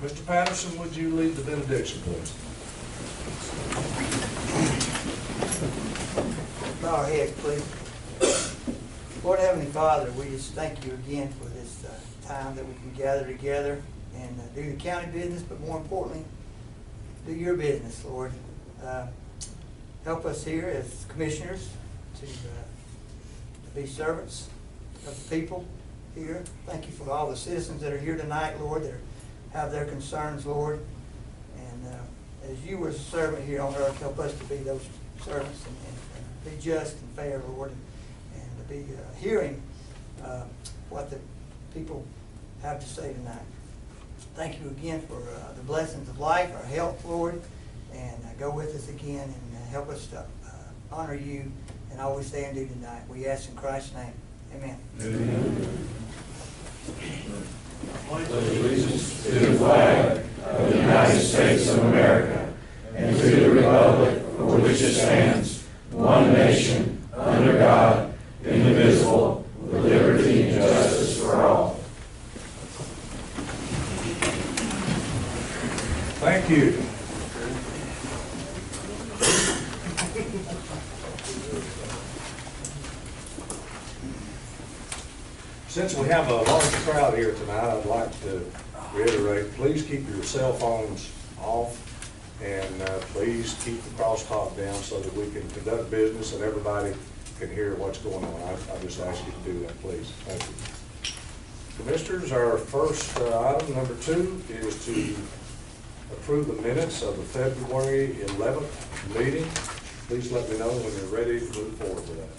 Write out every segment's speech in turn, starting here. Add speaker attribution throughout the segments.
Speaker 1: Mr. Patterson, would you lead the benediction, please?
Speaker 2: Bow our heads, please. Lord Heavenly Father, we just thank you again for this time that we can gather together and do the county business, but more importantly, do your business, Lord. Help us here as commissioners to be servants of the people here. Thank you for all the citizens that are here tonight, Lord, that have their concerns, Lord. And as you were a servant here on earth, help us to be those servants and be just and fair, Lord, and to be hearing what the people have to say tonight. Thank you again for the blessings of life, our health, Lord, and go with us again and help us to honor you and all we say and do tonight. We ask in Christ's name. Amen.
Speaker 3: Amen. Pledge allegiance to the flag of the United States of America and to the republic for which it stands, one nation, under God, indivisible, with liberty and justice for all.
Speaker 1: Thank you. Since we have a large crowd here tonight, I'd like to reiterate, please keep your cell phones off and please keep the crosstalk down so that we can conduct business and everybody can hear what's going on. I just ask you to do that, please. Thank you. Commissioners, our first item, number 2, is to approve the minutes of the February 11th meeting. Please let me know when you're ready to move forward with that.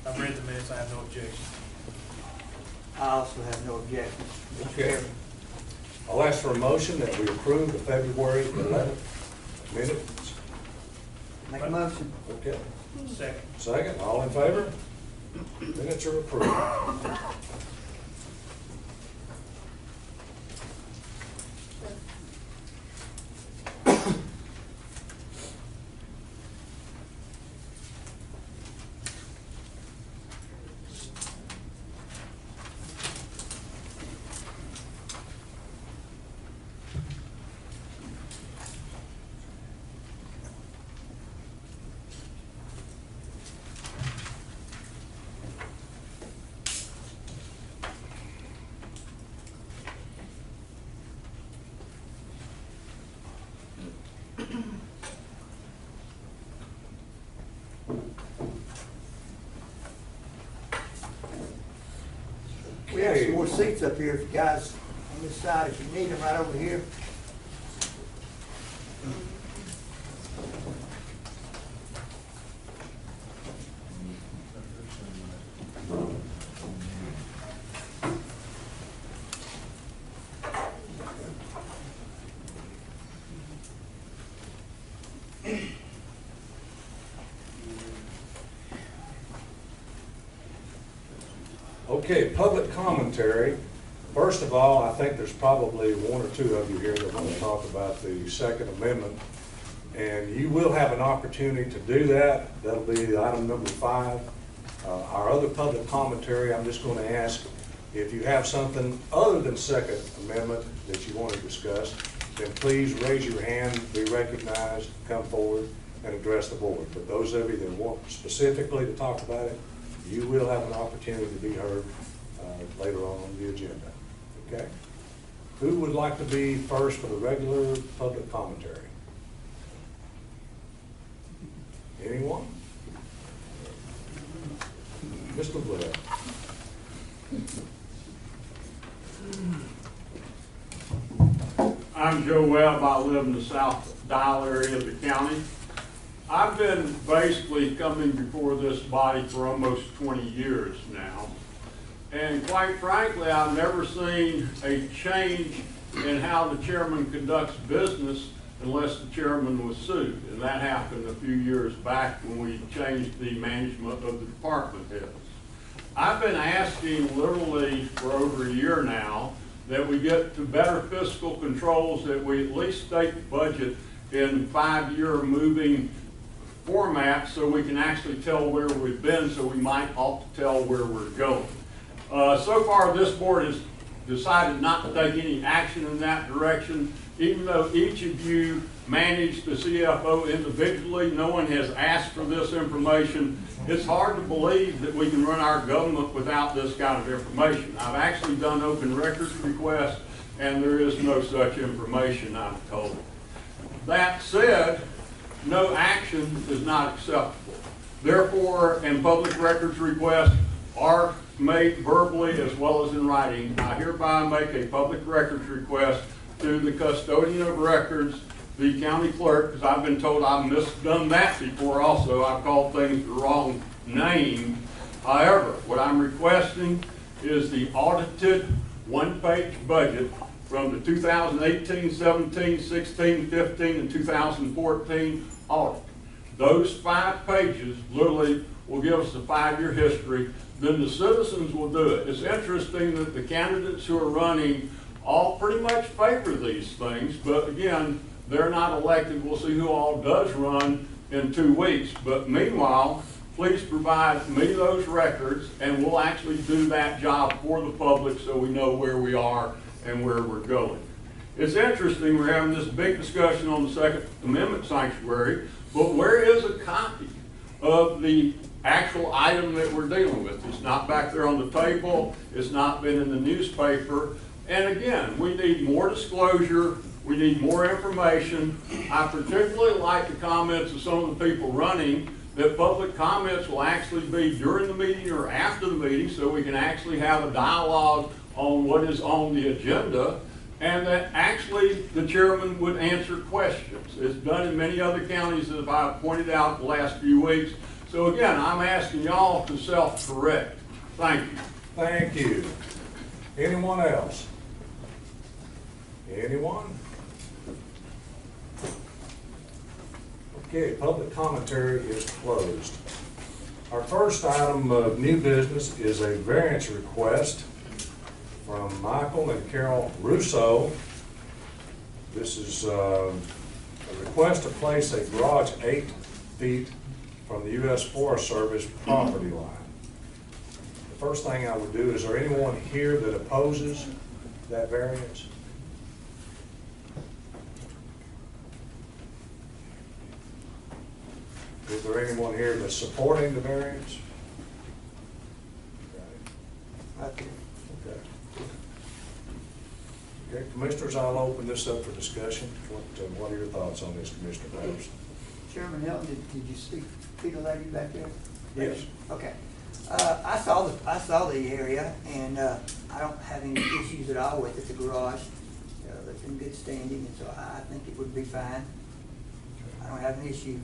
Speaker 4: I've read the minutes, I have no objection.
Speaker 2: I also have no objection.
Speaker 1: Okay. I'll ask for a motion that we approve the February 11th minutes.
Speaker 2: Make a motion.
Speaker 1: Okay.
Speaker 4: Second.
Speaker 1: Second, all in favor? Minutes are approved.
Speaker 2: We have some more seats up here, if you guys on this side, if you need them, right over here.
Speaker 1: Okay, public commentary. First of all, I think there's probably 1 or 2 of you here that want to talk about the Second Amendment. And you will have an opportunity to do that. That'll be item number 5. Our other public commentary, I'm just going to ask if you have something other than Second Amendment that you want to discuss, then please raise your hand, be recognized, come forward and address the board. But those of you that want specifically to talk about it, you will have an opportunity to be heard later on the agenda. Okay? Who would like to be first for the regular public commentary? Anyone? Mr. Blair.
Speaker 5: I'm Joe Webb. I live in the South Dial area of the county. I've been basically coming before this body for almost 20 years now. And quite frankly, I've never seen a change in how the chairman conducts business unless the chairman was sued. And that happened a few years back when we changed the management of the department heads. I've been asking literally for over a year now that we get to better fiscal controls, that we at least state the budget in 5-year moving format so we can actually tell where we've been, so we might ought to tell where we're going. So far, this board has decided not to take any action in that direction. Even though each of you manage the CFO individually, no one has asked for this information. It's hard to believe that we can run our government without this kind of information. I've actually done open records requests, and there is no such information, I'm told. That said, no action is not acceptable. Therefore, and public records requests are made verbally as well as in writing, I hereby make a public records request to the custodian of records, the county clerk, because I've been told I've misdone that before also. I've called things the wrong name. However, what I'm requesting is the audited one-page budget from the 2018, 17, 16, 15, and 2014 audit. Those 5 pages literally will give us a 5-year history. Then the citizens will do it. It's interesting that the candidates who are running all pretty much favor these things, but again, they're not elected. We'll see who all does run in 2 weeks. But meanwhile, please provide me those records, and we'll actually do that job for the public so we know where we are and where we're going. It's interesting, we're having this big discussion on the Second Amendment sanctuary, but where is a copy of the actual item that we're dealing with? It's not back there on the table. It's not been in the newspaper. And again, we need more disclosure. We need more information. I particularly like the comments of some of the people running that public comments will actually be during the meeting or after the meeting, so we can actually have a dialogue on what is on the agenda, and that actually the chairman would answer questions. It's done in many other counties, as I've pointed out the last few weeks. So again, I'm asking y'all to self-correct. Thank you.
Speaker 1: Thank you. Anyone else? Anyone? Okay, public commentary is closed. Our first item of new business is a variance request from Michael and Carol Russo. This is a request to place a garage 8 feet from the U.S. Forest Service property line. The first thing I would do, is there anyone here that opposes that variance? Is there anyone here that's supporting the variance?
Speaker 2: Right there.
Speaker 1: Okay, Commissioners, I'll open this up for discussion. What are your thoughts on this, Commissioner Patterson?
Speaker 2: Chairman Hilton, did you see the lady back there?
Speaker 1: Yes.
Speaker 2: Okay. I saw the area, and I don't have any issues at all with it. The garage that's in good standing, and so I think it would be fine. I don't have an issue.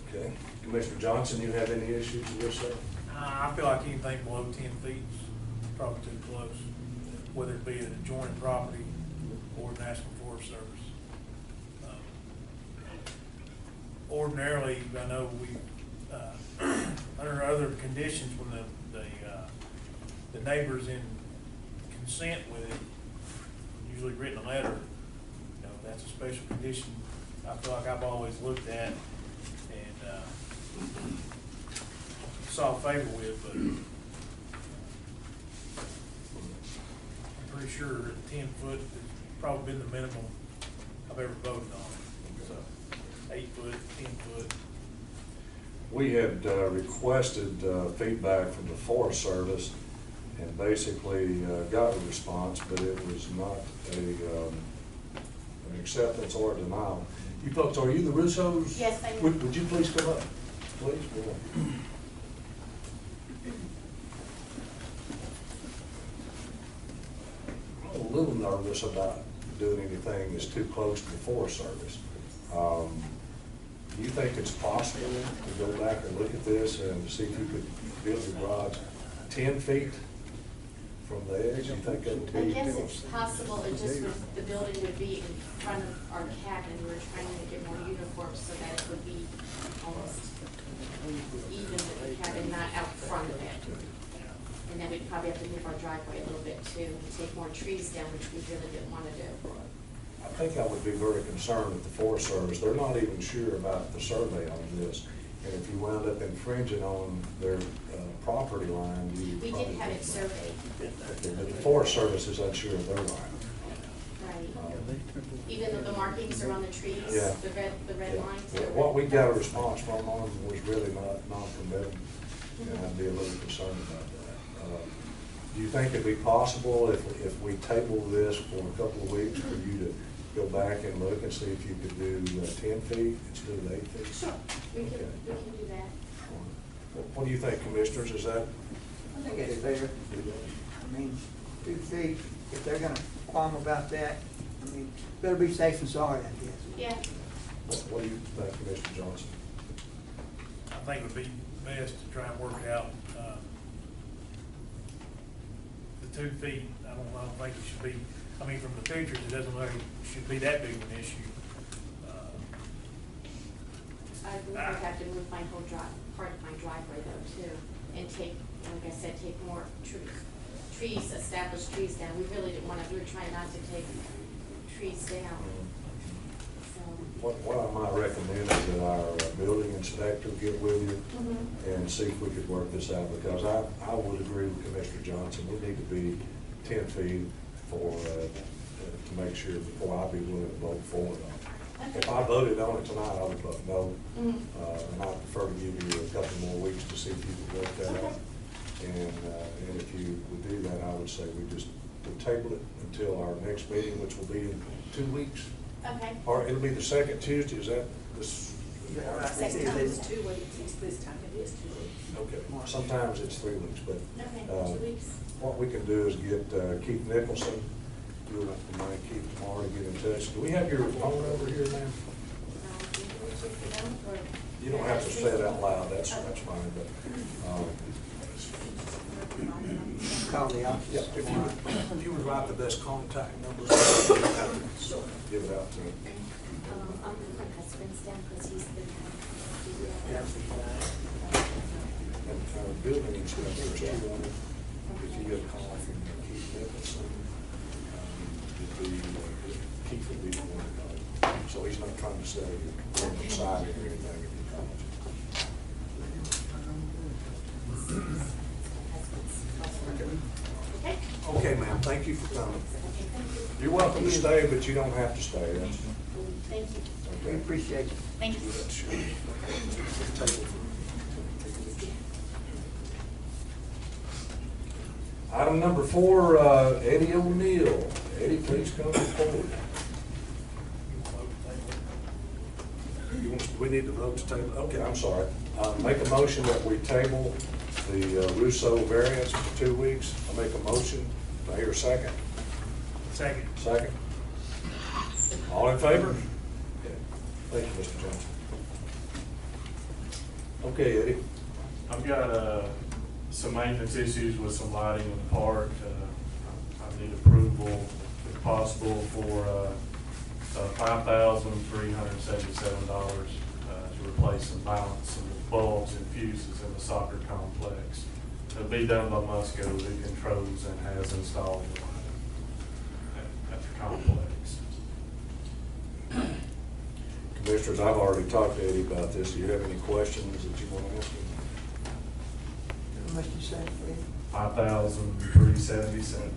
Speaker 1: Okay. Commissioner Johnson, you have any issues with this, sir?
Speaker 4: I feel like anything below 10 feet is probably too close, whether it be an adjoining property or National Forest Service. Ordinarily, I know we, under other conditions, when the neighbor's in consent with it, usually written a letter, you know, that's a special condition I feel like I've always looked at and saw favor with, but I'm pretty sure 10 foot has probably been the minimum I've ever voted on. So 8 foot, 10 foot.
Speaker 1: We had requested feedback from the Forest Service and basically got a response, but it was not an acceptance or a denial. You folks, are you the Russos?
Speaker 6: Yes, I am.
Speaker 1: Would you please come up? Please, go on. I'm a little nervous about doing anything that's too close to the Forest Service. Do you think it's possible to go back and look at this and see if you could build a garage 10 feet from the edge? You think that would be?
Speaker 6: I guess it's possible, it just was, the building would be in front of our cabin. We were trying to make it more uniform so that it would be almost even with the cabin, not out front of it. And then we'd probably have to move our driveway a little bit too, and take more trees down, which we really didn't want to do.
Speaker 1: I think I would be very concerned with the Forest Service. They're not even sure about the survey on this. And if you wound up infringing on their property line, you
Speaker 6: We
Speaker 1: probably.
Speaker 6: did have it surveyed,
Speaker 1: Okay, but the Forest Service is unsure of their line.
Speaker 6: right? Even though the markings are on the trees,
Speaker 1: Yeah.
Speaker 6: the red lines.
Speaker 1: Yeah,
Speaker 6: the red-
Speaker 1: what we got a response from on was really not non-committal, and I'd be a little concerned about that. Do you think it'd be possible if we table this for a couple of weeks for you to go back and look and see if you could do 10 feet instead of 8 feet?
Speaker 6: Sure, we can
Speaker 1: Okay.
Speaker 6: do that.
Speaker 1: What do you think, commissioners, is that?
Speaker 2: I think it's fair. I mean, 2 feet, if they're gonna qualm about that, I mean, better be safe than sorry, I guess.
Speaker 6: Yeah,
Speaker 1: What do you think, Commissioner Johnson?
Speaker 4: I think it would be best to try and work out, the 2 feet. I don't think it should be, I mean, from the pictures, it doesn't look like it should be that big of an issue.
Speaker 6: I would have to move my whole part of my driveway though too, and take, like I said, take more trees, established trees down. We really didn't want to, we were trying not to take trees down, so.
Speaker 1: What I might recommend is that our building inspector get with you
Speaker 6: Mhm.
Speaker 1: and see if we could work this out, because I would agree with Commissioner Johnson. We need to be 10 feet for, to make sure before I'd be willing to vote for it. If I voted on it tonight, I would vote no.
Speaker 6: Mhm.
Speaker 1: And I'd prefer to give you a couple more weeks to see if you could work that out. And if you would do that, I would say we just would table it until our next meeting, which will be in 2 weeks.
Speaker 6: Okay.
Speaker 1: Or it'll be the second Tuesday, is that this?
Speaker 7: Next time is 2 weeks, this time it is 2 weeks.
Speaker 1: Okay, sometimes it's 3 weeks, but.
Speaker 6: Okay, 2 weeks.
Speaker 1: What we can do is get Keith Nicholson, you'll remind Keith tomorrow to get in touch. Do we have your phone number here, ma'am? You don't have to say it out loud, that's fine, but,
Speaker 2: Call the
Speaker 1: yeah,
Speaker 2: office tomorrow.
Speaker 1: if you would write the best contact numbers, give it out to him.
Speaker 6: I'm gonna put my husband's down because he's been.
Speaker 1: And building inspectors, too, if you get a call from Keith Nicholson, Keith would be the one to call. So he's not trying to say you're on the side or anything if he calls.
Speaker 6: Okay.
Speaker 1: Okay, ma'am, thank you for coming.
Speaker 6: Okay, thank you.
Speaker 1: You're welcome to stay, but you don't have to stay. That's
Speaker 6: Thank you.
Speaker 2: We
Speaker 1: okay.
Speaker 2: appreciate it.
Speaker 6: Thank you.
Speaker 1: Item number 4, Eddie O'Neill. Eddie, please come forward. We need to vote to table, okay, I'm sorry. Make a motion that we table the Russo variance for 2 weeks. I make a motion. Do I hear a second?
Speaker 4: Second.
Speaker 1: Second. All in favor? Okay. Thank you, Mr. Johnson. Okay, Eddie.
Speaker 3: I've got some maintenance issues with some lighting in the park. I need approval, if possible, for $5,377 to replace some balance, some bulbs and fuses in the soccer complex. It'll be done by Musco, who controls and has installed the lighting at the complex.
Speaker 1: Commissioners, I've already talked to Eddie about this. Do you have any questions that you want to ask him?
Speaker 2: How much you say, Fred?
Speaker 3: $5,377.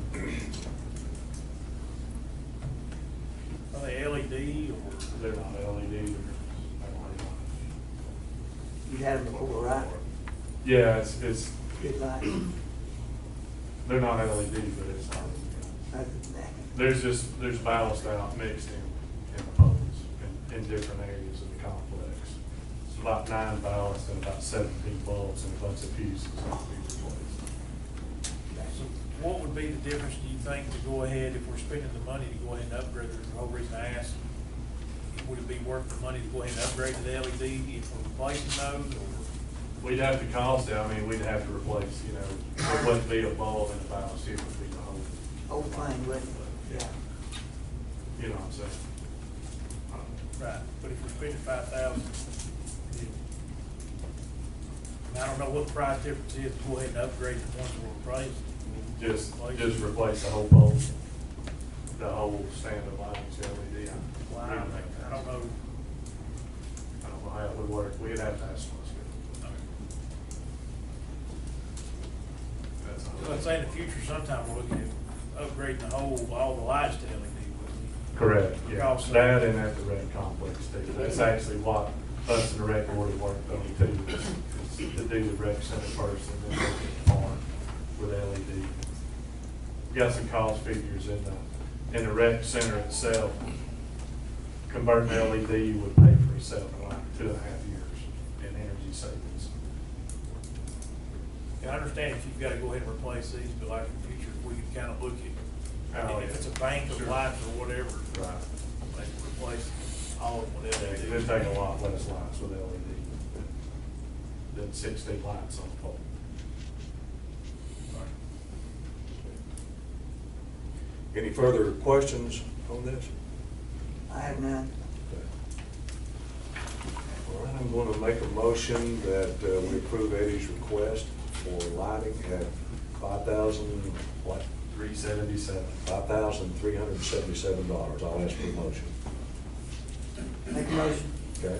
Speaker 4: Are they LED or?
Speaker 3: They're not LED.
Speaker 2: You had them before, right?
Speaker 3: Yeah, it's
Speaker 2: Good light.
Speaker 3: they're not LED, but it's not.
Speaker 2: Other than that.
Speaker 3: There's ballast out mixed in the poles in different areas of the complex. It's about 9 ballast and about 17 bulbs and a bunch of fuses that will be replaced.
Speaker 4: So what would be the difference, do you think, to go ahead, if we're spending the money to go ahead and upgrade it? The whole reason I asked, would it be worth the money to go ahead and upgrade to the LED if we're replacing those, or?
Speaker 3: We'd have to cost it, we'd have to replace, it wouldn't be a bulb and a ballast, it would be the whole.
Speaker 2: Whole thing, wouldn't it? Yeah.
Speaker 3: You know what I'm saying?
Speaker 4: Right, but if we're spending 5,000, I don't know what the price difference is to go ahead and upgrade the ones we're replacing.
Speaker 3: Just replace the whole pole, the whole stand of lights, LED.
Speaker 4: Well, I don't know.
Speaker 3: I don't know how it would work, we'd have to ask Musco.
Speaker 4: I'd say in the future, sometime we're looking at upgrading all the lights to LED.
Speaker 8: Correct, yeah.
Speaker 4: Also-
Speaker 8: That and at the rec complex too. That's actually what us and the rec board have worked on too, is to do the rec center first and then look at the farm with LED. Got some cost figures in the rec center itself. Converting to LED would pay for itself in like 2.5 years in energy savings.
Speaker 4: Yeah, I understand if you've got to go ahead and replace these, but like in the future, we can kind of look at,
Speaker 8: Oh,
Speaker 4: if
Speaker 8: yeah.
Speaker 4: it's a bank of
Speaker 8: Sure.
Speaker 4: lights or whatever,
Speaker 8: Right.
Speaker 4: they can replace all of them with
Speaker 8: They
Speaker 4: LED.
Speaker 8: take a lot less lights with LED than 16 lights on the pole.
Speaker 1: Any further questions on this?
Speaker 2: I have none.
Speaker 1: All right, I'm going to make a motion that we approve Eddie's request for lighting at $5,000, what?
Speaker 8: $377.
Speaker 1: $5,377. I'll ask for a motion.
Speaker 2: Make a motion.
Speaker 1: Okay.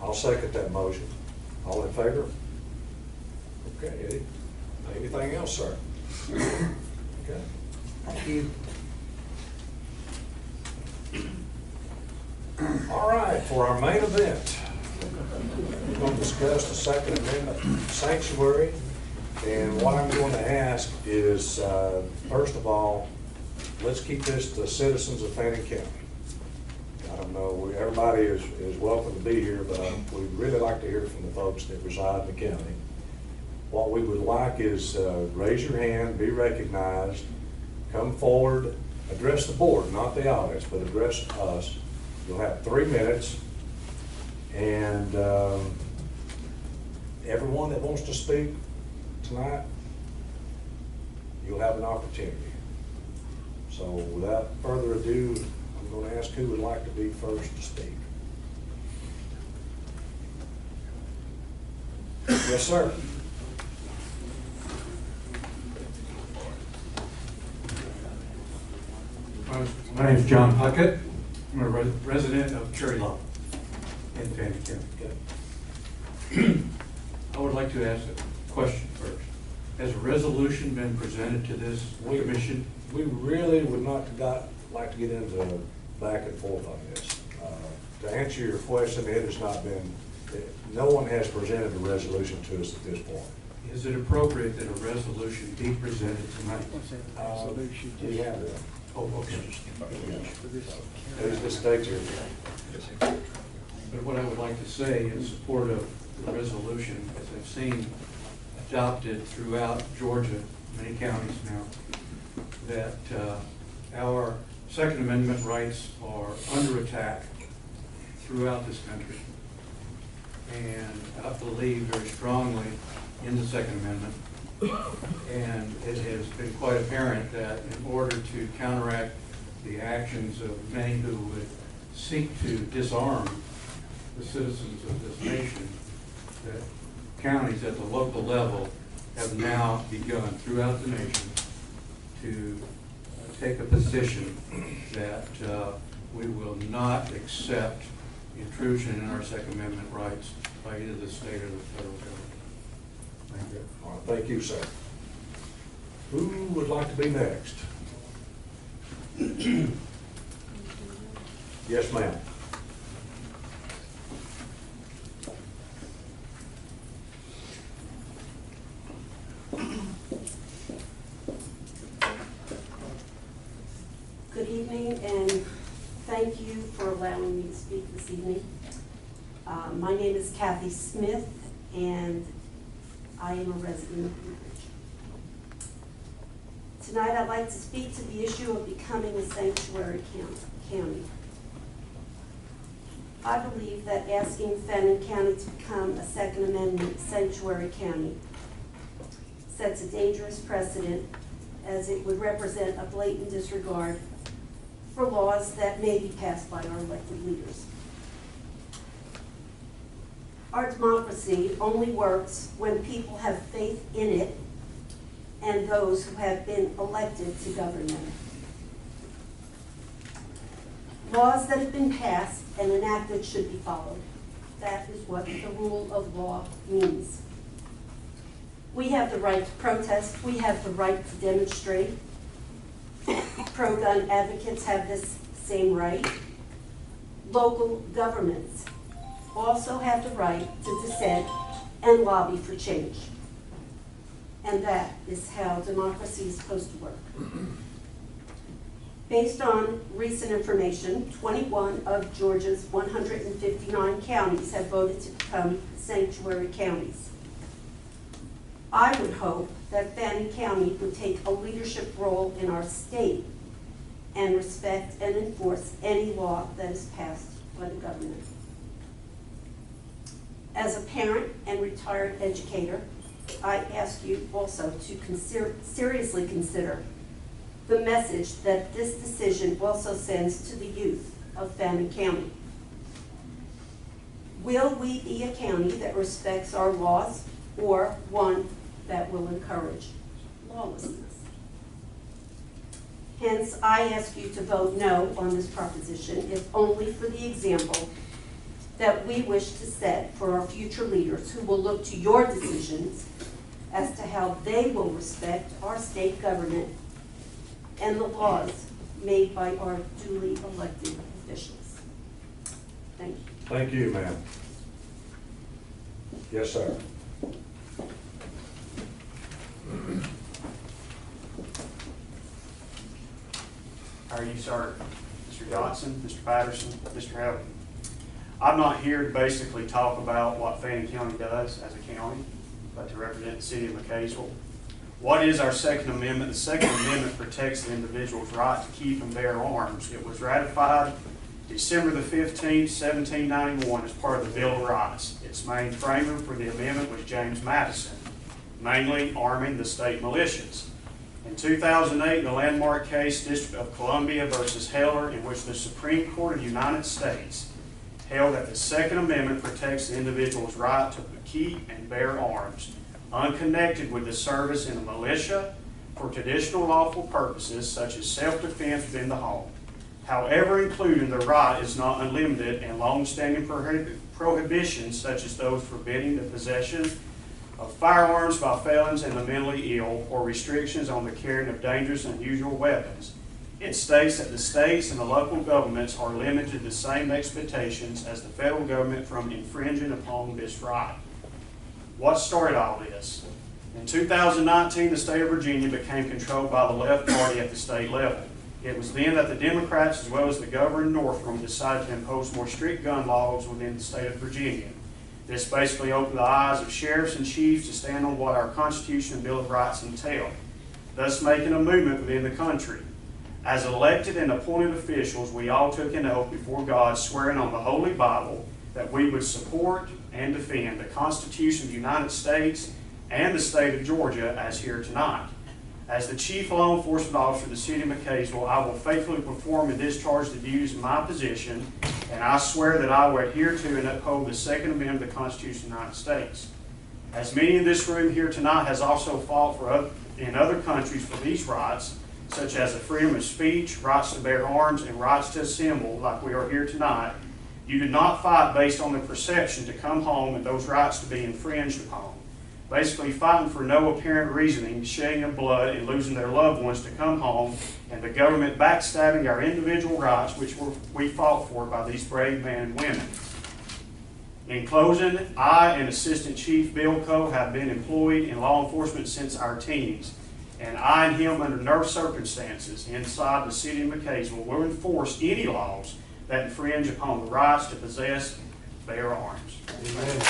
Speaker 1: I'll second that motion. All in favor? Okay, Eddie. Anything else, sir? Okay.
Speaker 2: Thank you.
Speaker 1: All right, for our main event, we're going to discuss the Second Amendment sanctuary. And what I'm going to ask is, first of all, let's keep this to citizens of Fannin County. I don't know, everybody is welcome to be here, but we'd really like to hear from the folks that reside in the county. What we would like is raise your hand, be recognized, come forward, address the board, not the audience, but address us. You'll have 3 minutes, and everyone that wants to speak tonight, you'll have an opportunity. So without further ado, I'm going to ask who would like to be first to speak. Yes, sir.
Speaker 9: My name is John Puckett. I'm a resident of Cherry Lawn in Fannin County. I would like to ask a question first. Has a resolution been presented to this commission?
Speaker 1: We really would not like to get into back and forth on this. To answer your question, it has not been, no one has presented a resolution to us at this point.
Speaker 9: Is it appropriate that a resolution be presented tonight?
Speaker 1: We have one.
Speaker 9: Oh, okay.
Speaker 1: There's this date here.
Speaker 9: But what I would like to say in support of the resolution, as I've seen adopted throughout Georgia, many counties now, that our Second Amendment rights are under attack throughout this country. And I believe very strongly in the Second Amendment. And it has been quite apparent that in order to counteract the actions of many who would seek to disarm the citizens of this nation, that counties at the local level have now begun throughout the nation to take a position that we will not accept intrusion in our Second Amendment rights by either the state or the federal government. Thank you.
Speaker 1: All right, thank you, sir. Who would like to be next? Yes, ma'am.
Speaker 7: Good evening, and thank you for allowing me to speak this evening. My name is Kathy Smith, and I am a resident of Blue Ridge. Tonight, I'd like to speak to the issue of becoming a sanctuary county. I believe that asking Fannin County to become a Second Amendment sanctuary county sets a dangerous precedent, as it would represent a blatant disregard for laws that may be passed by our elected leaders. Our democracy only works when people have faith in it and those who have been elected to govern them. Laws that have been passed and enacted should be followed. That is what the rule of law means. We have the right to protest. We have the right to demonstrate. Pro-gun advocates have this same right. Local governments also have the right to dissent and lobby for change. And that is how democracy is supposed to work. Based on recent information, 21 of Georgia's 159 counties have voted to become sanctuary counties. I would hope that Fannin County would take a leadership role in our state and respect and enforce any law that is passed by the government. As a parent and retired educator, I ask you also to seriously consider the message that this decision also sends to the youth of Fannin County. Will we be a county that respects our laws or one that will encourage lawlessness? Hence, I ask you to vote no on this proposition, if only for the example that we wish to set for our future leaders who will look to your decisions as to how they will respect our state government and the laws made by our duly elected officials. Thank you.
Speaker 1: Thank you, ma'am. Yes, sir.
Speaker 10: How are you, sir? Mr. Johnson, Mr. Patterson, Mr. Howard. I'm not here to basically talk about what Fannin County does as a county, but to represent the city of McCaysville. What is our Second Amendment? The Second Amendment protects the individual's right to keep and bear arms. It was ratified December the 15th, 1791 as part of the Bill of Rights. Its main framer for the amendment was James Madison, mainly arming the state militias. In 2008, the landmark case, District of Columbia versus Heller, in which the Supreme Court of the United States held that the Second Amendment protects the individual's right to keep and bear arms, unconnected with the service in the militia for traditional lawful purposes such as self-defense within the home. However, including the right is not unlimited, and long-standing prohibitions such as those forbidding the possession of firearms by felons and the mentally ill, or restrictions on the carrying of dangerous and unusual weapons. It states that the states and the local governments are limited to the same expectations as the federal government from infringing upon this right. What started all this? In 2019, the state of Virginia became controlled by the left party at the state level. It was then that the Democrats, as well as the governor in Northam, decided to impose more strict gun laws within the state of Virginia. This basically opened the eyes of sheriffs and chiefs to stand on what our Constitution and Bill of Rights entail, thus making a movement within the country. As elected and appointed officials, we all took an oath before God, swearing on the Holy Bible that we would support and defend the Constitution of the United States and the state of Georgia as here tonight. As the Chief Law Enforcement Officer of the City of McCaysville, I will faithfully perform and discharge the duties of my position, and I swear that I will adhere to and uphold the Second Amendment of the Constitution of the United States. As many in this room here tonight has also fought in other countries for these rights, such as the freedom of speech, rights to bear arms, and rights to assemble, like we are here tonight, you did not fight based on the perception to come home and those rights to be infringed upon. Basically fighting for no apparent reasoning, shedding of blood, and losing their loved ones to come home, and the government backstabbing our individual rights, which we fought for by these brave men and women. In closing, I and Assistant Chief Bill Coe have been employed in law enforcement since our teens, and I and him, under no circumstances inside the City of McCaysville, will enforce any laws that infringe upon the rights to possess, bear arms. Amen.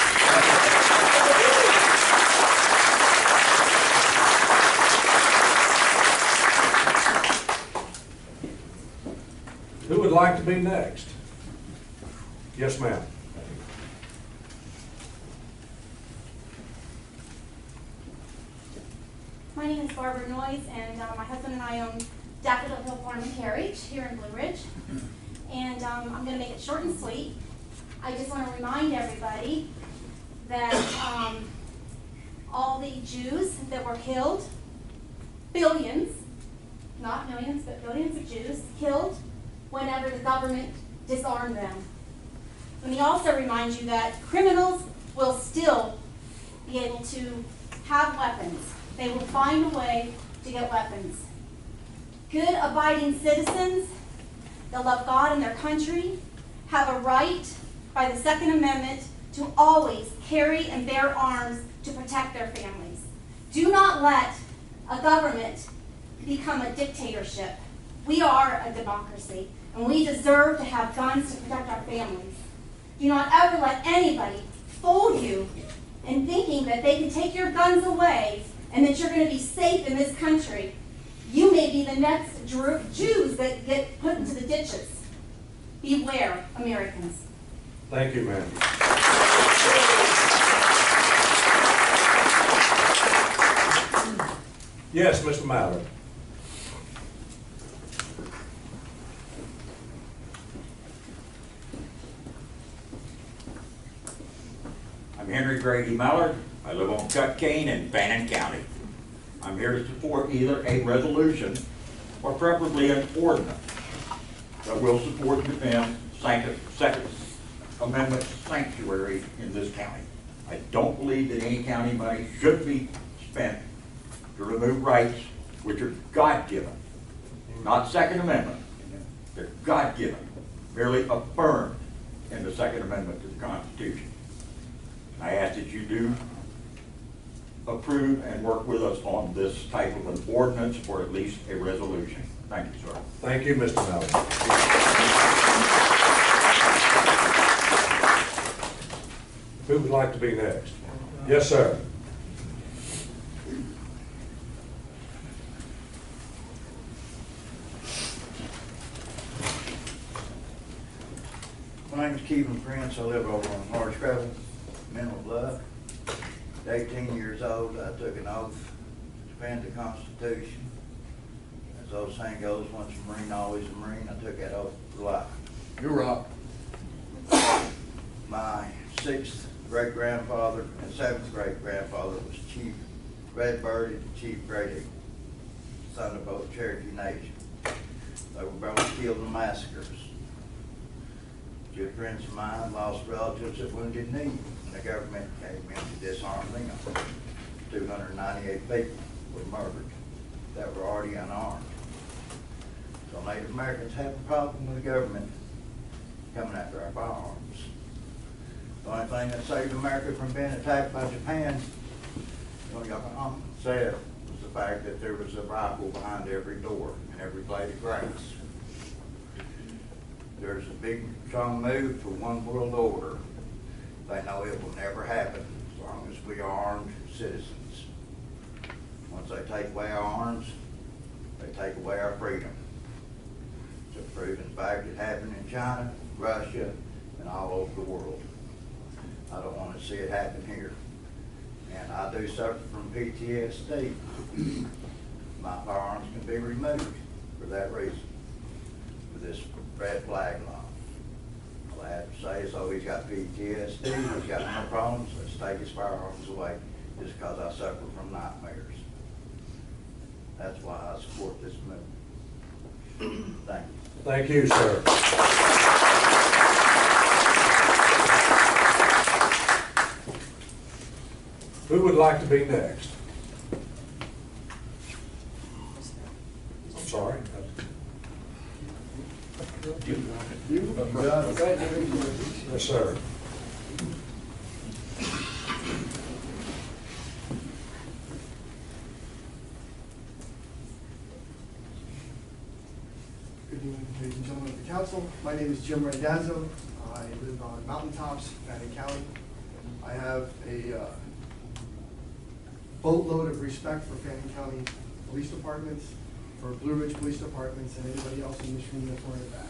Speaker 1: Who would like to be next? Yes, ma'am.
Speaker 11: My name is Barbara Noyes, and my husband and I own Daffodil Hill Farm and Carriage here in Blue Ridge. And I'm going to make it short and sweet. I just want to remind everybody that all the Jews that were killed, billions, not millions, but billions of Jews killed whenever the government disarmed them. Let me also remind you that criminals will still be able to have weapons. They will find a way to get weapons. Good, abiding citizens that love God and their country have a right by the Second Amendment to always carry and bear arms to protect their families. Do not let a government become a dictatorship. We are a democracy, and we deserve to have guns to protect our families. Do not ever let anybody fool you in thinking that they can take your guns away and that you're going to be safe in this country. You may be the next Jews that get put into the ditches. Beware, Americans.
Speaker 1: Thank you, ma'am. Yes, Mr. Mallard.
Speaker 12: I'm Henry Grady Mallard. I live on Cut Cane in Fannin County. I'm here to support either a resolution or preferably an ordinance that will support and defend Second Amendment sanctuary in this county. I don't believe that any county money should be spent to remove rights which are God-given, not Second Amendment. They're God-given, merely affirmed in the Second Amendment to the Constitution. I ask that you do approve and work with us on this type of an ordinance or at least a resolution. Thank you, sir.
Speaker 1: Thank you, Mr. Mallard. Who would like to be next? Yes, sir.
Speaker 13: My name is Keevan Prince. I live over on Hardscrabble, Mineral Bluff. At 18 years old, I took an oath to defend the Constitution. As the old saying goes, once a Marine, always a Marine. I took that oath for life.
Speaker 3: You're right.
Speaker 13: My sixth great-grandfather and seventh great-grandfather was Chief Redbird and Chief Grady, son of both Cherokee Nation. They were both killed in massacres. Good friends of mine lost relatives at Wounded Knee when the government came in to disarm them. 298 people were murdered that were already unarmed. So Native Americans have a problem with the government coming after our firearms. The only thing that saved America from being attacked by Japan, what Yokohama said, was the fact that there was a rifle behind every door and every blade of grass. There's a big, strong move for one world order. They know it will never happen as long as we are armed citizens. Once they take away our arms, they take away our freedom. It's a proven fact. It happened in China, Russia, and all over the world. I don't want to see it happen here. And I do suffer from PTSD. My firearms can be removed for that reason, for this red flag law. All I have to say is, oh, he's got PTSD, he's got no problems, let's take his firearms away just because I suffer from nightmares. That's why I support this movement. Thank you.
Speaker 1: Thank you, sir. Who would like to be next? I'm sorry. Yes, sir.
Speaker 14: Good evening, ladies and gentlemen of the council. My name is Jim Randazzo. I live on Mountaintops, Fannin County. I have a boatload of respect for Fannin County Police Departments, for Blue Ridge Police Departments, and anybody else in this room that's wearing a badge.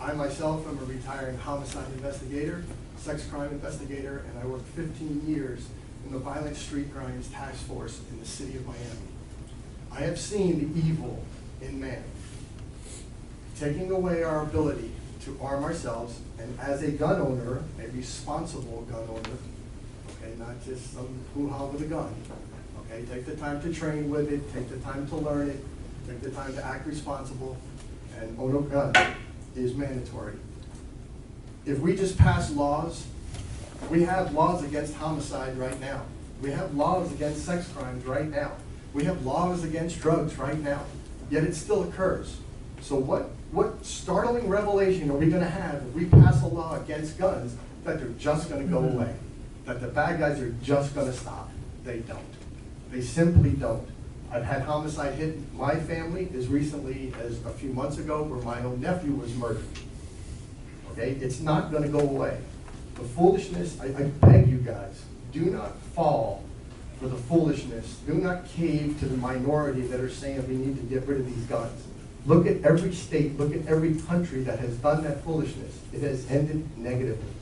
Speaker 14: I myself am a retiring homicide investigator, sex crime investigator, and I worked 15 years in the Violent Street Crimes Task Force in the city of Miami. I have seen the evil in man, taking away our ability to arm ourselves, and as a gun owner, a responsible gun owner, okay, not just some hoo-ha with a gun, okay, take the time to train with it, take the time to learn it, take the time to act responsible, and own a gun is mandatory. If we just pass laws, we have laws against homicide right now. We have laws against sex crimes right now. We have laws against drugs right now, yet it still occurs. So what startling revelation are we gonna have if we pass a law against guns that they're just gonna go away? That the bad guys are just gonna stop? They don't. They simply don't. I've had homicide hit my family as recently as a few months ago where my own nephew was murdered. Okay, it's not gonna go away. The foolishness, I beg you guys, do not fall for the foolishness. Do not cave to the minority that are saying we need to get rid of these guns. Look at every state, look at every country that has done that foolishness. It has ended negatively.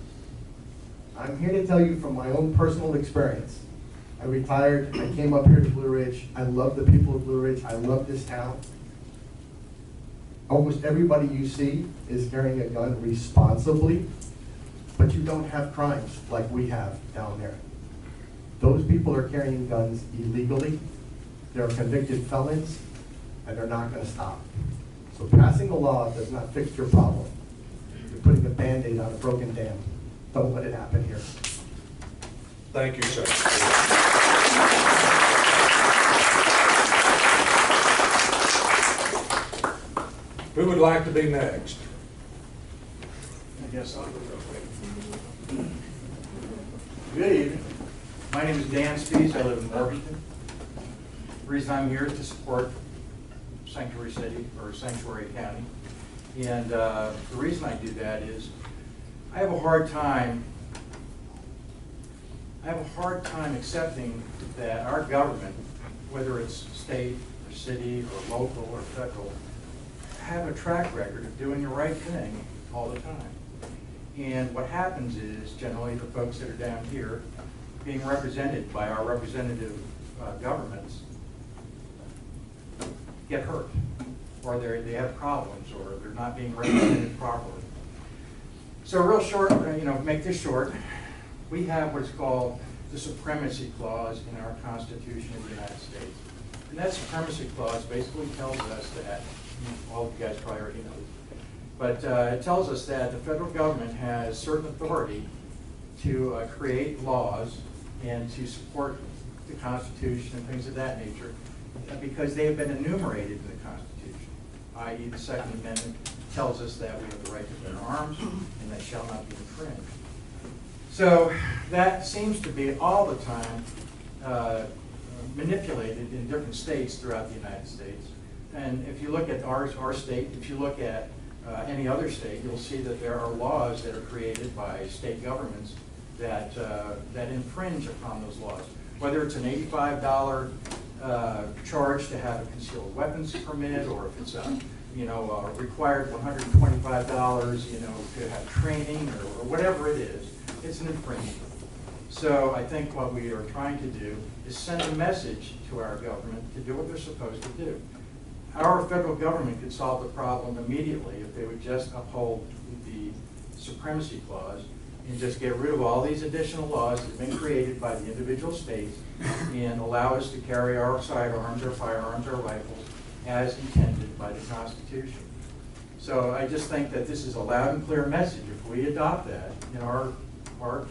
Speaker 14: I'm here to tell you from my own personal experience. I retired, I came up here to Blue Ridge. I love the people of Blue Ridge, I love this town. Almost everybody you see is carrying a gun responsibly, but you don't have crimes like we have down there. Those people are carrying guns illegally, they're convicted felons, and they're not gonna stop. So passing a law does not fix your problem. You're putting a Band-Aid on a broken dam. Don't let it happen here.
Speaker 1: Thank you, sir. Who would like to be next?
Speaker 9: I guess I'll go. Good evening. My name is Dan Spees. I live in Morganton. The reason I'm here is to support Sanctuary City or Sanctuary County. And the reason I do that is I have a hard time accepting that our government, whether it's state or city or local or federal, have a track record of doing the right thing all the time. And what happens is generally the folks that are down here being represented by our representative governments get hurt, or they have problems, or they're not being represented properly. So real short, make this short, we have what's called the Supremacy Clause in our Constitution of the United States. And that Supremacy Clause basically tells us that, all of you guys probably already know this, but it tells us that the federal government has certain authority to create laws and to support the Constitution and things of that nature because they have been enumerated in the Constitution, i.e. the Second Amendment tells us that we have the right to bear arms and that shall not be infringed. So that seems to be all the time manipulated in different states throughout the United States. And if you look at our state, if you look at any other state, you'll see that there are laws that are created by state governments that infringe upon those laws. Whether it's an $85 charge to have a concealed weapons permit, or if it's required $125, to have training, or whatever it is, it's an infringement. So I think what we are trying to do is send a message to our government to do what they're supposed to do. Our federal government could solve the problem immediately if they would just uphold the Supremacy Clause and just get rid of all these additional laws that have been created by the individual states and allow us to carry our sidearms, our firearms, our rifles as intended by the Constitution. So I just think that this is a loud and clear message. If we adopt that in our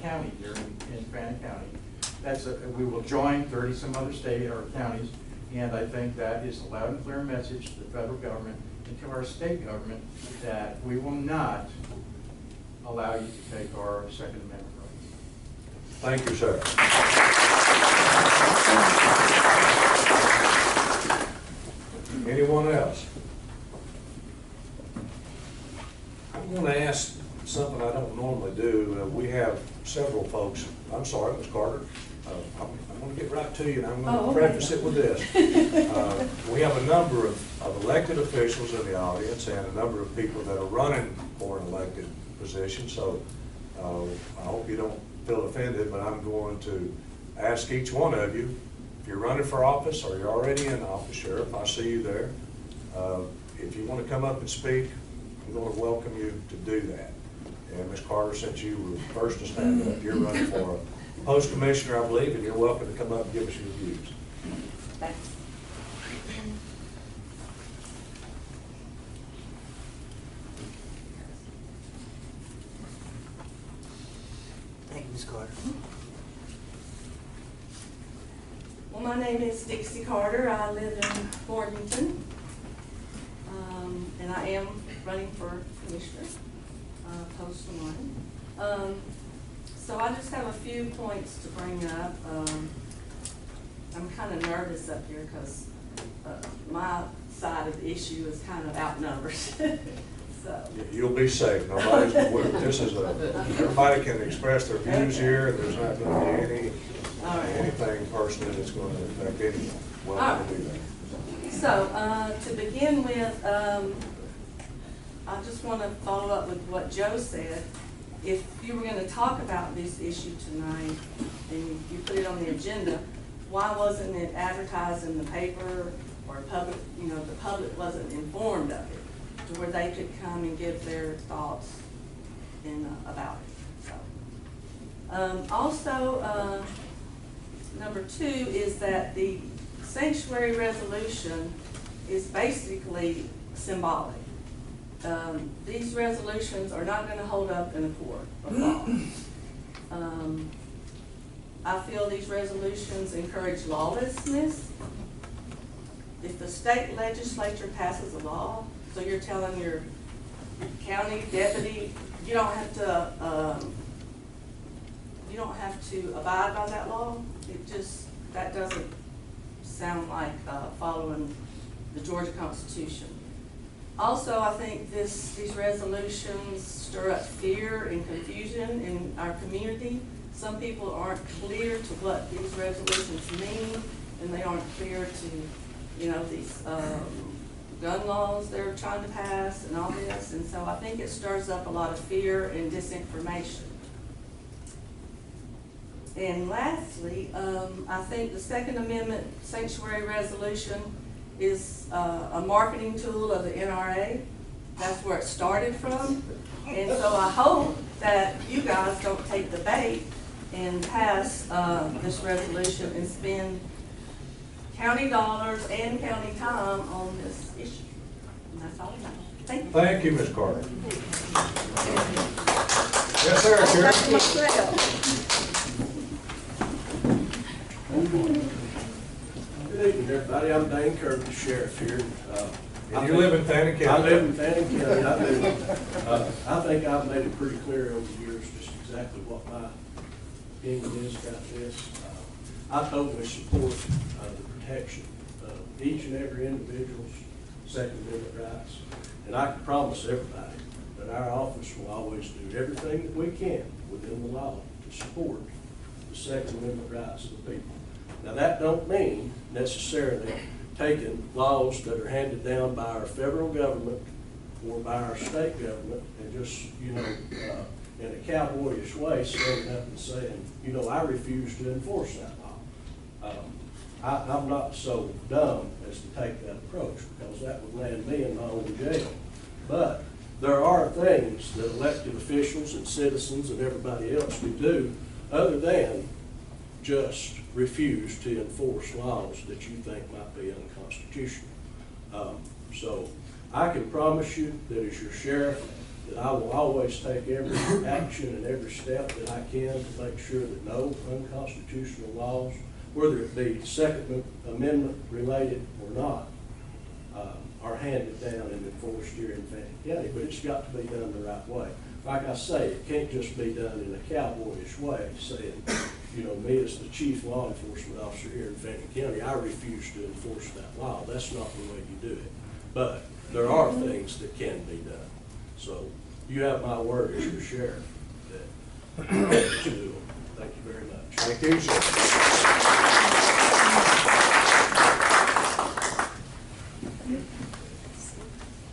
Speaker 9: county here in Fannin County, we will join 30 some other state or counties, and I think that is a loud and clear message to the federal government and to our state government that we will not allow you to take our Second Amendment rights.
Speaker 1: Thank you, sir. Anyone else? I'm going to ask something I don't normally do. We have several folks. I'm sorry, Ms. Carter. I'm going to get right to you, and I'm going to preface it with this. We have a number of elected officials in the audience and a number of people that are running for an elected position, so I hope you don't feel offended, but I'm going to ask each one of you, if you're running for office or you're already in office, Sheriff, I see you there. If you want to come up and speak, I'm going to welcome you to do that. And Ms. Carter, since you were first to stand up, you're running for a post commissioner, I believe, and you're welcome to come up and give us your views.
Speaker 7: Thanks.
Speaker 2: Thank you, Ms. Carter.
Speaker 15: Well, my name is Dixie Carter. I live in Morganton, and I am running for commissioner, post 1. So I just have a few points to bring up. I'm kind of nervous up here because my side of the issue is kind of outnumbered. So.
Speaker 1: You'll be safe. Nobody's, this is everybody can express their views here, and there's not going to be anything personal that's going to affect anyone. Welcome to do that.
Speaker 15: So, to begin with, I just want to follow up with what Joe said. If you were going to talk about this issue tonight, and you put it on the agenda, why wasn't it advertised in the paper or public, the public wasn't informed of it, to where they could come and give their thoughts about it. So, also, number 2 is that the sanctuary resolution is basically symbolic. These resolutions are not going to hold up in a court of law. I feel these resolutions encourage lawlessness. If the state legislature passes a law, so you're telling your county deputy, you don't have to abide by that law. That doesn't sound like following the Georgia Constitution. Also, I think these resolutions stir up fear and confusion in our community. Some people aren't clear to what these resolutions mean, and they aren't clear to, these gun laws they're trying to pass and all this. And so I think it stirs up a lot of fear and disinformation. And lastly, I think the Second Amendment sanctuary resolution is a marketing tool of the NRA. That's where it started from. And so I hope that you guys don't take the bait and pass this resolution and spend county dollars and county time on this issue. And that's all I got. Thank you.
Speaker 1: Thank you, Ms. Carter. Yes, sir, Sheriff.
Speaker 16: Good evening, everybody. I'm Dane Kirby, the sheriff here.
Speaker 1: And you live in Fannin County?
Speaker 16: I live in Fannin County. I think I've made it pretty clear over the years just exactly what my opinion is about this. I totally support the protection of each and every individual's Second Amendment rights. And I can promise everybody that our office will always do everything that we can within the law to support the Second Amendment rights of the people. Now, that don't mean necessarily taking laws that are handed down by our federal government or by our state government and just, in a cowboyish way, standing up and saying, I refuse to enforce that law. I'm not so dumb as to take that approach, because that would land me in my own jail. But there are things that elected officials and citizens and everybody else can do other than just refuse to enforce laws that you think might be unconstitutional. So I can promise you that as your sheriff, that I will always take every action and every step that I can to make sure that no unconstitutional laws, whether it be Second Amendment related or not, are handed down and enforced here in Fannin County. But it's got to be done the right way. Like I say, it can't just be done in a cowboyish way, saying, me as the chief law enforcement officer here in Fannin County, I refuse to enforce that law. That's not the way you do it. But there are things that can be done. So you have my word as your sheriff that I'll let you do them. Thank you very much.
Speaker 1: Thank you, Sheriff.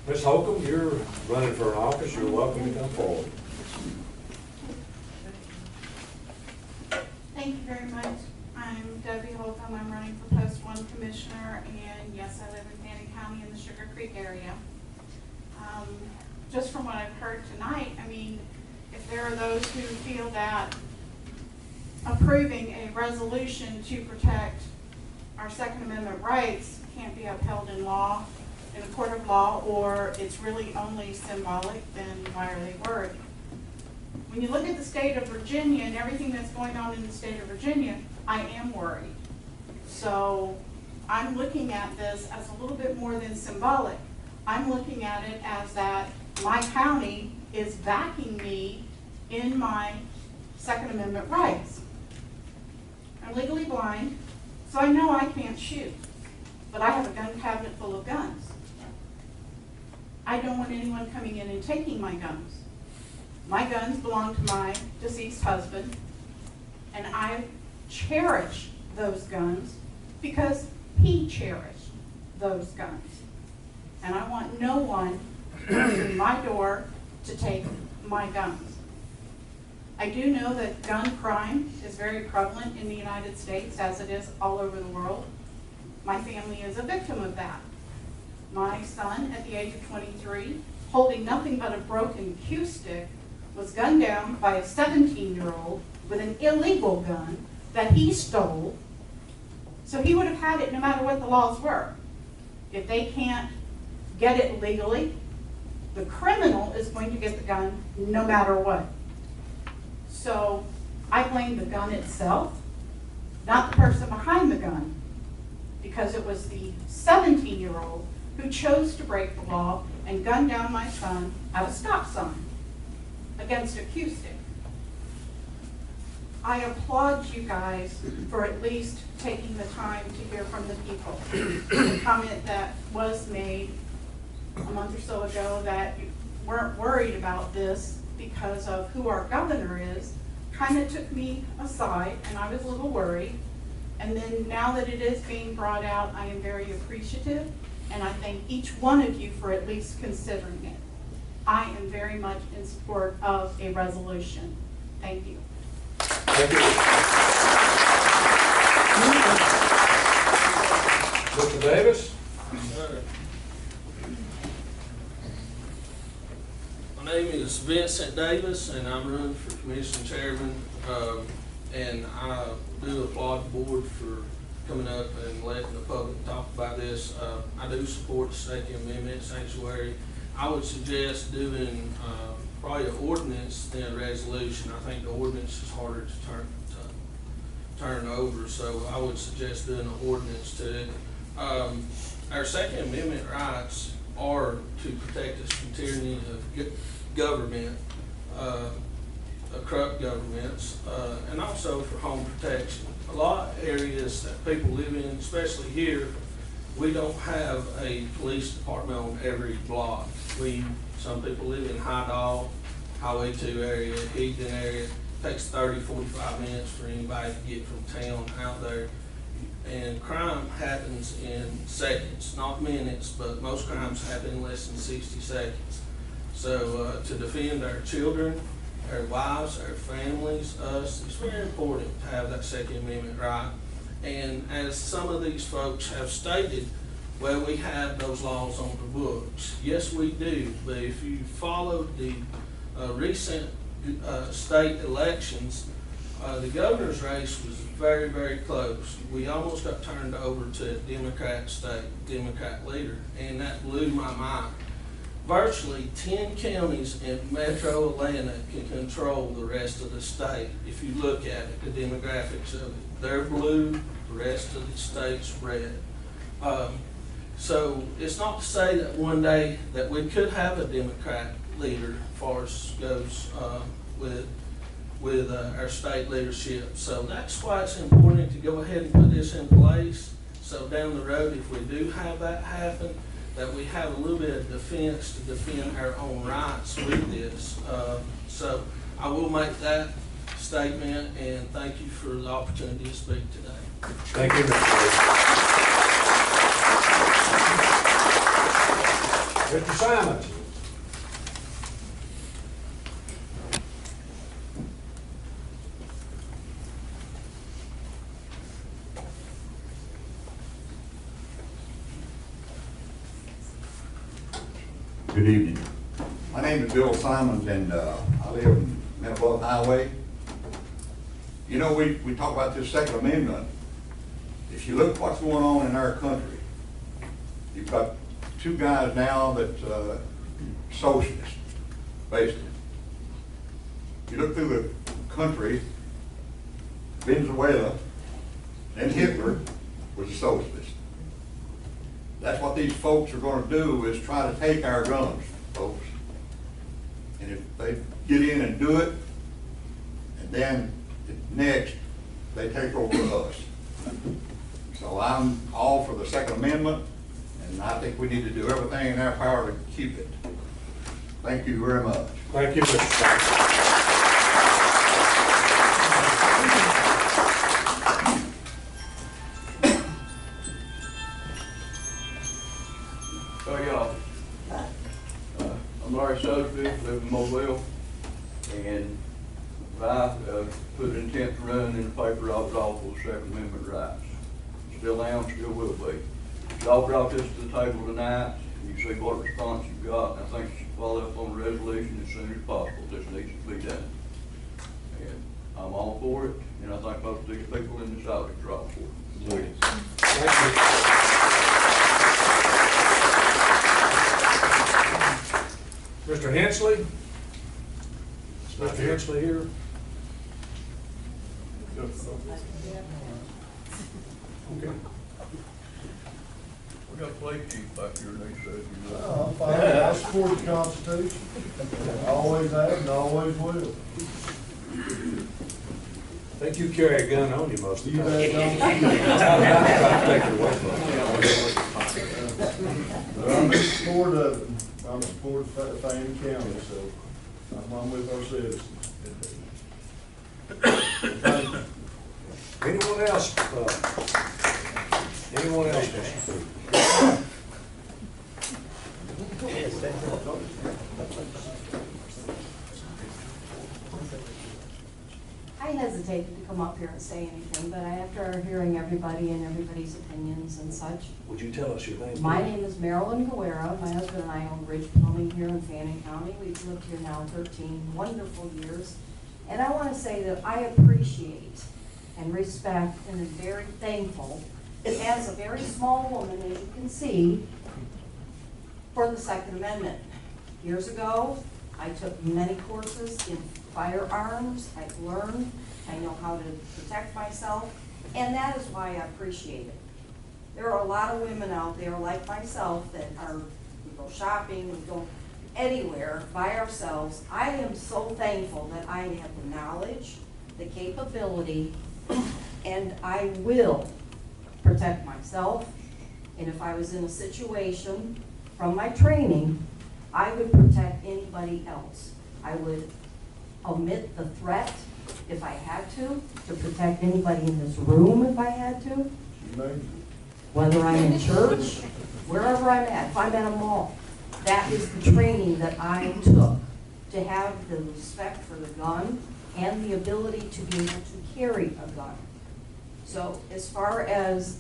Speaker 1: Ms. Holcomb, you're running for an office. You're welcome to come forward.
Speaker 17: Thank you very much. I'm Debbie Holcomb. I'm running for Post 1 Commissioner, and yes, I live in Fannin County in the Sugar Creek area. Just from what I've heard tonight, if there are those who feel that approving a resolution to protect our Second Amendment rights can't be upheld in law, in a court of law, or it's really only symbolic, then why are they worried? When you look at the state of Virginia and everything that's going on in the state of Virginia, I am worried. So I'm looking at this as a little bit more than symbolic. I'm looking at it as that my county is backing me in my Second Amendment rights. I'm legally blind, so I know I can't shoot, but I have a gun cabinet full of guns. I don't want anyone coming in and taking my guns. My guns belong to my deceased husband, and I cherish those guns because he cherished those guns. And I want no one through my door to take my guns. I do know that gun crime is very prevalent in the United States, as it is all over the world. My family is a victim of that. My son, at the age of 23, holding nothing but a broken cue stick, was gunned down by a 17-year-old with an illegal gun that he stole. So he would have had it no matter what the laws were. If they can't get it legally, the criminal is going to get the gun no matter what. So I blame the gun itself, not the person behind the gun, because it was the 17-year-old who chose to break the law and gun down my son at a stop sign against a cue stick. I applaud you guys for at least taking the time to hear from the people. The comment that was made a month or so ago that you weren't worried about this because of who our governor is kind of took me aside, and I was a little worried. And then now that it is being brought out, I am very appreciative, and I thank each one of you for at least considering it. I am very much in support of a resolution. Thank you.
Speaker 1: Thank you. Mr. Davis?
Speaker 18: My name is Vincent Davis, and I'm running for Commission Chairman. And I do applaud the board for coming up and letting the public talk about this. I do support the Second Amendment sanctuary. I would suggest doing probably an ordinance than a resolution. I think the ordinance is harder to turn over, so I would suggest doing an ordinance to it. Our Second Amendment rights are to protect us from tyranny of government, corrupt governments, and also for home protection. A lot of areas that people live in, especially here, we don't have a police department on every block. Some people live in High Dog, Highway 2 area, Higdon area. It takes 30, 45 minutes for anybody to get from town out there. And crime happens in seconds, not minutes, but most crimes happen in less than 60 seconds. So to defend our children, our wives, our families, us, it's very important to have that Second Amendment right. And as some of these folks have stated, well, we have those laws on the books. Yes, we do, but if you followed the recent state elections, the governor's race was very, very close. We almost got turned over to a Democrat state, Democrat leader, and that blew my mind. Virtually 10 counties in metro Atlanta can control the rest of the state. If you look at it, the demographics of it, they're blue, the rest of the state's red. So it's not to say that one day that we could have a Democrat leader as far as goes with our state leadership. So that's why it's important to go ahead and put this in place. So down the road, if we do have that happen, that we have a little bit of defense to defend our own rights with this. So I will make that statement, and thank you for the opportunity to speak today.
Speaker 1: Thank you, Mr. Simons.
Speaker 19: Good evening. My name is Bill Simons, and I live in Minnesota Highway. You know, we talk about this Second Amendment. If you look what's going on in our country, you've got two guys now that socialists, basically. You look through the country, Venezuela, then Hitler, was a socialist. That's what these folks are gonna do, is try to take our guns, folks. And if they get in and do it, and then next, they take over us. So I'm all for the Second Amendment, and I think we need to do everything in our power to keep it. Thank you very much.
Speaker 1: Thank you, Mr.
Speaker 20: Oh, y'all. I'm Larry Sutherfield, live in Mobile, and I put an intent to run in the paper I was all for the Second Amendment rights. Still am, still will be. Y'all brought this to the table tonight, and you see what response you've got, and I think you should follow up on the resolution as soon as possible. This needs to be done. And I'm all for it, and I think most of these people in this audience are all for it.
Speaker 1: Thank you. Mr. Hensley? Is Mr. Hensley here? Okay.
Speaker 20: We got a play chief back here next to you.
Speaker 21: Oh, I'm fine. I support the Constitution. Always have and always will.
Speaker 1: I think you carry a gun on you most of the time.
Speaker 21: But I'm in support of it. I'm in support of Fannin County, so I'm with our citizens.
Speaker 1: Anyone else? Anyone else?
Speaker 22: I hesitated to come up here and say anything, but after hearing everybody and everybody's opinions and such.
Speaker 1: Would you tell us your name?
Speaker 22: My
Speaker 1: please?
Speaker 22: name is Marilyn Guerra. My husband and I own Ridge Plumbing here in Fannin County. We've lived here now 13 wonderful years. And I want to say that I appreciate and respect and am very thankful, as a very small woman, as you can see, for the Second Amendment. Years ago, I took many courses in firearms. I've learned, I know how to protect myself, and that is why I appreciate it. There are a lot of women out there like myself that we go shopping, we go anywhere by ourselves. I am so thankful that I have the knowledge, the capability, and I will protect myself. And if I was in a situation from my training, I would protect anybody else. I would omit the threat if I had to protect anybody in this room if I had to. Whether I'm in church, wherever I'm at, if I'm at a mall. That is the training that I took, to have the respect for the gun and the ability to be able to carry a gun. So as far as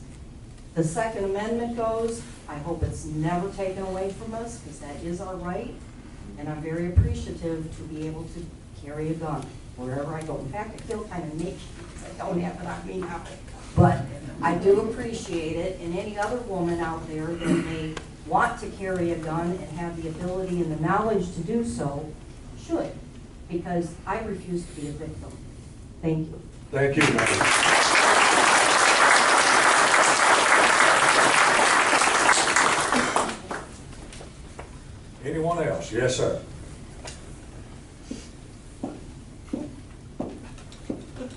Speaker 22: the Second Amendment goes, I hope it's never taken away from us, because that is our right. And I'm very appreciative to be able to carry a gun wherever I go. In fact, I feel kind of naked because I don't have it on me now. But I do appreciate it, and any other woman out there that may want to carry a gun and have the ability and the knowledge to do so should, because I refuse to be a victim. Thank you.
Speaker 1: Thank you, madam. Anyone else? Yes, sir.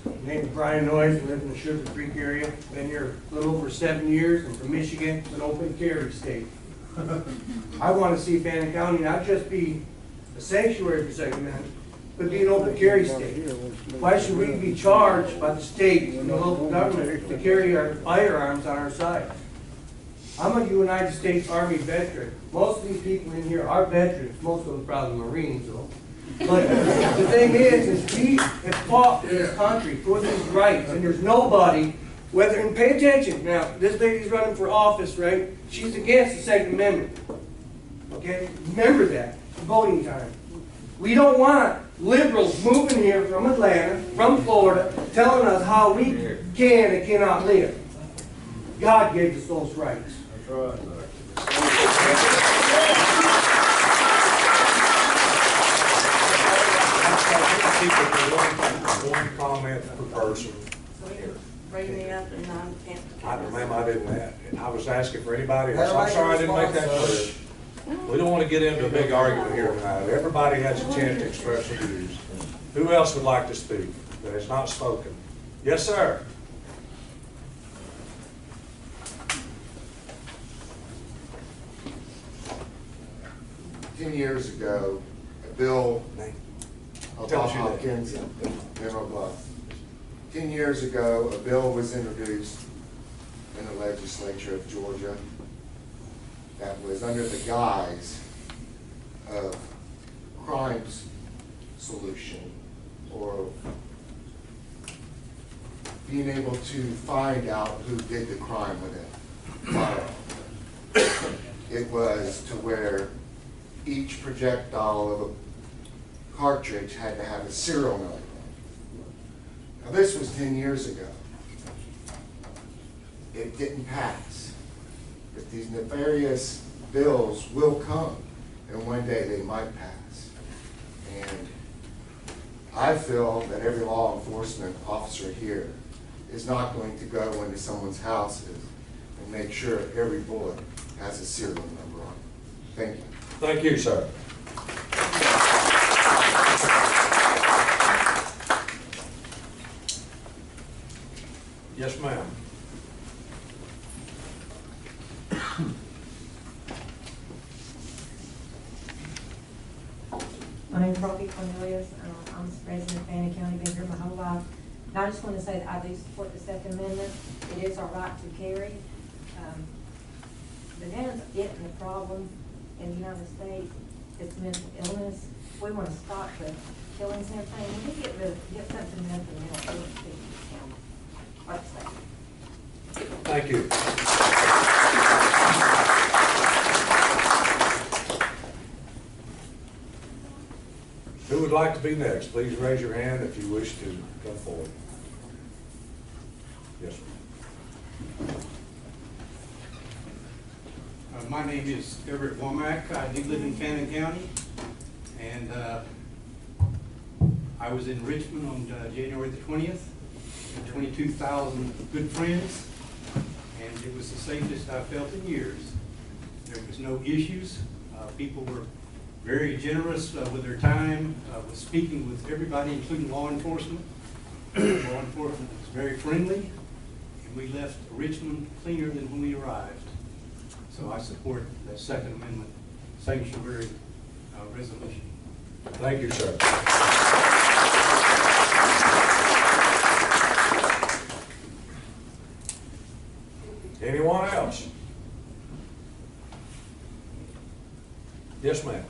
Speaker 23: My name is Brian Noyes, I live in the Sugar Creek area. Been here a little over 7 years. I'm from Michigan. It's an open carry state. I want to see Fannin County not just be a sanctuary for Second Amendment, but be an open carry state. Why should we be charged by the state and the local government to carry our firearms on our side? I'm a United States Army veteran. Most of these people in here are veterans. Most of them probably Marines, though. But the thing is we have fought in this country for these rights, and there's nobody, and pay attention. Now, this lady's running for office, right? She's against the Second Amendment. Okay? Remember that. It's voting time. We don't want liberals moving here from Atlanta, from Florida, telling us how we can and cannot live. God gave us those rights.
Speaker 21: That's right.
Speaker 1: One comment per person.
Speaker 15: bring me up and I can't.
Speaker 1: Ma'am, I didn't, I was asking for anybody else. I'm
Speaker 2: Everybody
Speaker 1: sorry I didn't make that
Speaker 2: responds,
Speaker 1: clear. We don't want to get into a big argument here tonight. Everybody has a chance to express their views. Who else would like to speak that has not spoken? Yes, sir.
Speaker 4: Ten years ago, a bill of
Speaker 1: Tell us your name.
Speaker 4: Hopkins and Mineral Bluff. 10 years ago, a bill was introduced in the legislature of Georgia that was under the guise of crimes solution, or being able to find out who did the crime with a firearm. It was to where each projectile of a cartridge had to have a serial number. Now, this was 10 years ago. It didn't pass. But these nefarious bills will come, and one day they might pass. And I feel that every law enforcement officer here is not going to go into someone's houses and make sure every bullet has a serial number on it. Thank you.
Speaker 1: Thank you, sir. Yes, ma'am.
Speaker 22: My name's Robbie Cornelius. I'm the president of Fannin County, been here my whole life. And I just want to say that I do support the Second Amendment. It is our right to carry. Bananas getting the problem in the United States. It's mental illness. We want to stop the killings and everything. We need to get something mental illness people. Like I say.
Speaker 1: Thank you. Who would like to be next? Please raise your hand if you wish to come forward. Yes, sir.
Speaker 5: My name is Everett Womack. I do live in Fannin County, and I was in Richmond on January the 20th, 22,000 good friends, and it was the safest I've felt in years. There was no issues. People were very generous with their time, with speaking with everybody, including law enforcement. Law enforcement was very friendly, and we left Richmond cleaner than when we arrived. So I support that Second Amendment sanctuary resolution.
Speaker 1: Thank you, sir. Anyone else? Yes, ma'am.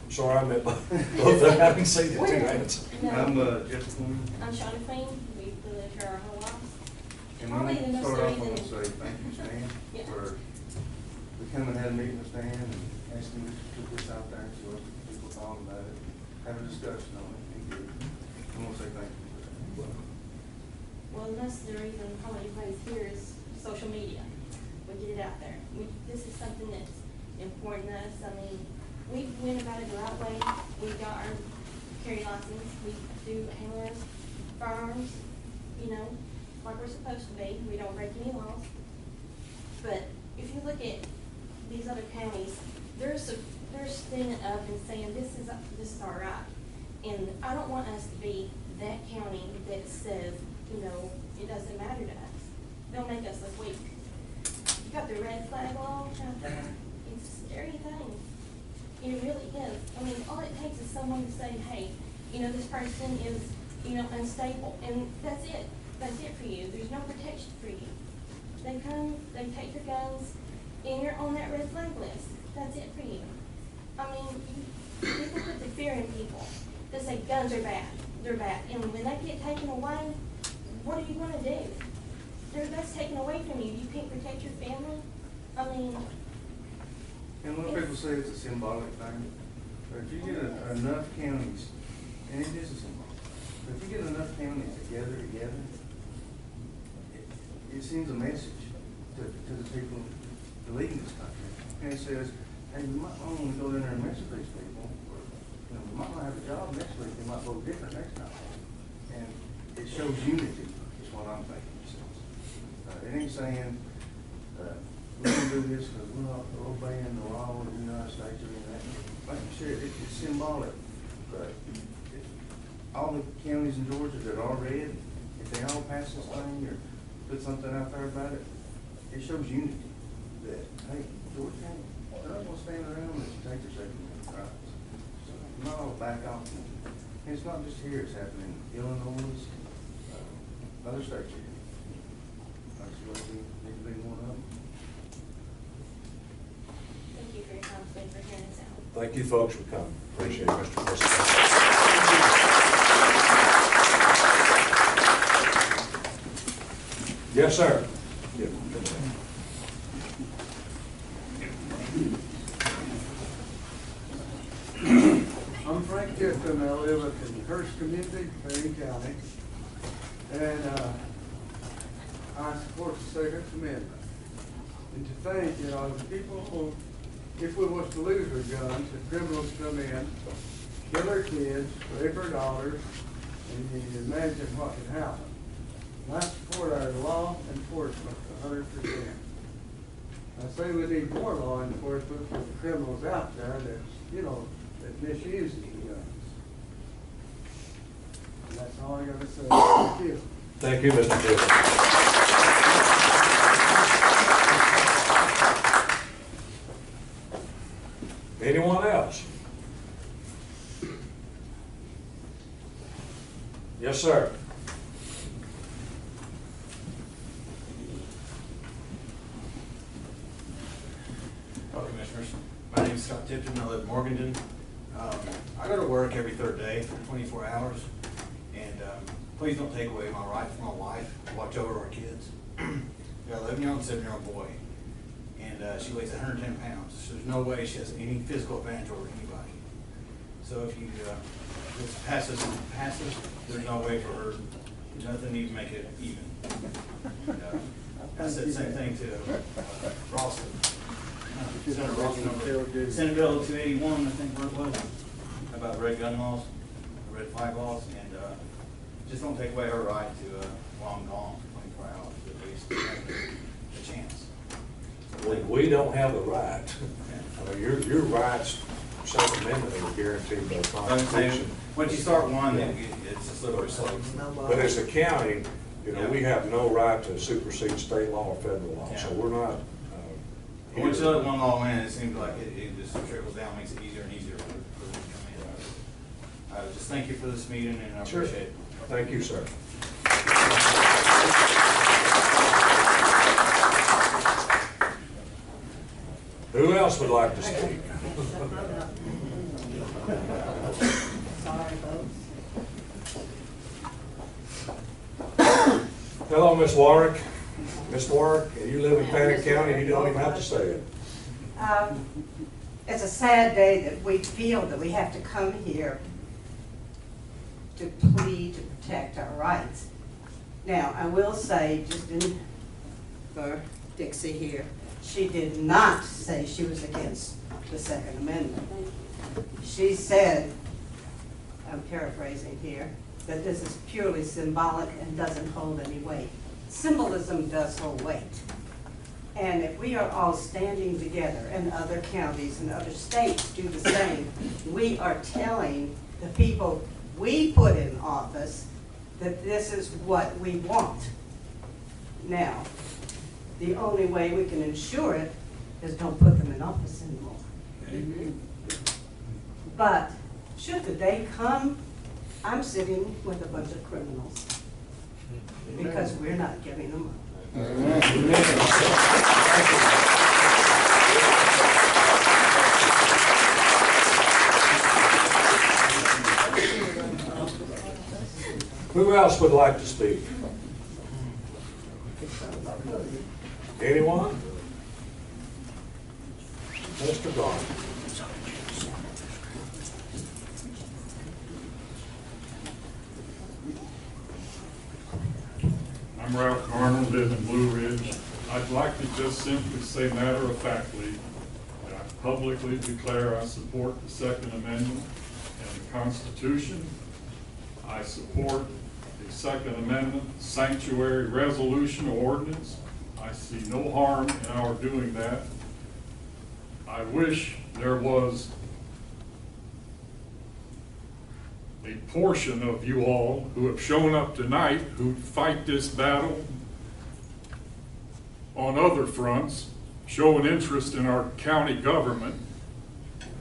Speaker 1: I'm sorry, I meant both of them. I didn't see the two hands.
Speaker 20: I'm Jeff Quinn.
Speaker 11: I'm Shauna Queen. We lived here our whole lives.
Speaker 20: And
Speaker 11: Probably
Speaker 20: we
Speaker 11: the most
Speaker 20: start off, I
Speaker 11: reason-
Speaker 20: want to say thank you, Stan,
Speaker 11: Yeah.
Speaker 20: for coming and had a meeting with Stan and asking us to put this out there, so people thought about it, have a discussion on it, and good. I want to say thank you for that.
Speaker 11: Well, that's the reason probably everybody's here is social media. We get it out there. This is something that's important to us. I mean, we went about it the right way. We got our carry license. We do handle our firearms, you know, like we're supposed to be. We don't break any laws. But if you look at these other counties, they're standing up and saying this is our right. And I don't want us to be that county that says, you know, it doesn't matter to us. They'll make us look weak. You got the red flag law out there. It's a scary thing. It really is. I mean, all it takes is someone to say, hey, you know, this person is, you know, unstable, and that's it. That's it for you. There's no protection for you. They come, they take your guns, and you're on that red flag list. That's it for you. I mean, people put the fear in people. They say guns are bad. They're bad. And when they get taken away, what are you going to do? That's taken away from you. You can't protect your family. I mean,
Speaker 20: And a lot of people say it's a symbolic thing, but if you get enough counties, and it is a symbolic, but if you get enough counties together, it sends a message to the people
Speaker 23: leading this country. And he says, hey, we might want to go in there and mess with these people, or, you know, we might not have a job next week, they might vote different next time. And it shows unity, is what I'm thinking. It ain't saying, we're gonna do this because we're not obeying the law of the United States or anything. Like you said, it's symbolic, but all the counties in Georgia that are red, if they all pass this thing or put something out there about it, it shows unity that, hey, Georgia County, they're not gonna stand around and take their Second Amendment rights. So, we're not all back off. And it's not just here, it's happening in Illinois, other states here. I just want to need to be one of them.
Speaker 11: Thank you for your time, thank you for hearing us out.
Speaker 1: Thank you folks for coming. Appreciate it, Mr. President. Yes, sir. Yeah.
Speaker 23: I'm Frank Tipton, I live in the Hearst community, Fannin County, and I support the Second Amendment. And to think, you know, the people, if we was to lose our guns, if criminals come in, kill our kids, rape our daughters, and you can imagine what could happen. And I support our law enforcement 100%. I say we need more law enforcement for the criminals out there that, you know, that misuse the guns. And that's all I gotta say. Thank you.
Speaker 1: Thank you, Mr. Dillon. Anyone else? Yes, sir.
Speaker 6: Hello, Commissioners. My name is Scott Tipton. I live in Morganton. I go to work every third day for 24 hours. And please don't take away my right from my wife to watch over our kids. We got an 11-year-old and 7-year-old boy. And she weighs 110 pounds. So there's no way she has any physical advantage over anybody. So if you just pass this, there's no way for her. Nothing needs to make it even. And, I said the same thing to Ralston. Senator Ralston, Senate Bill 281, I think where it was, about red gun laws, red flag laws, and just don't take away her right to long gone for 24 hours at least to have a chance.
Speaker 1: We don't have the right. I mean, your rights, Second Amendment, are guaranteed by the Constitution.
Speaker 6: Once you start one, it's a slippery slope.
Speaker 1: But as a county, you know, we have no right to supersede state law or federal law, so we're not.
Speaker 6: Once you let one law in, it seems like it just trickles down, makes it easier and easier for them to come in. Just thank you for this meeting, and I appreciate it.
Speaker 1: Thank you, sir. Who else would like to speak?
Speaker 22: Sorry, folks.
Speaker 1: Hello, Miss Warwick. Miss Warwick, you live in Fannin County, you don't even have to say it.
Speaker 8: It's a sad day that we feel that we have to come here to plead to protect our rights. Now, I will say, just for Dixie here, she did not say she was against the Second Amendment. She said, I'm paraphrasing here, that this is purely symbolic and doesn't hold any weight. Symbolism does hold weight. And if we are all standing together, and other counties and other states do the same, we are telling the people we put in office that this is what we want. Now, the only way we can ensure it is don't put them in office anymore. But should the day come, I'm sitting with a bunch of criminals because we're not giving them up.
Speaker 1: Who else would like to speak? Anyone? Mr. Garner.
Speaker 10: I'm Ralph Garner, live in Blue Ridge.
Speaker 3: I'd like to just simply say matter-of-factly that I publicly declare I support the Second Amendment and the Constitution. I support the Second Amendment sanctuary resolution or ordinance. I see no harm in our doing that. I wish there was a portion of you all who have shown up tonight who fight this battle on other fronts, show an interest in our county government.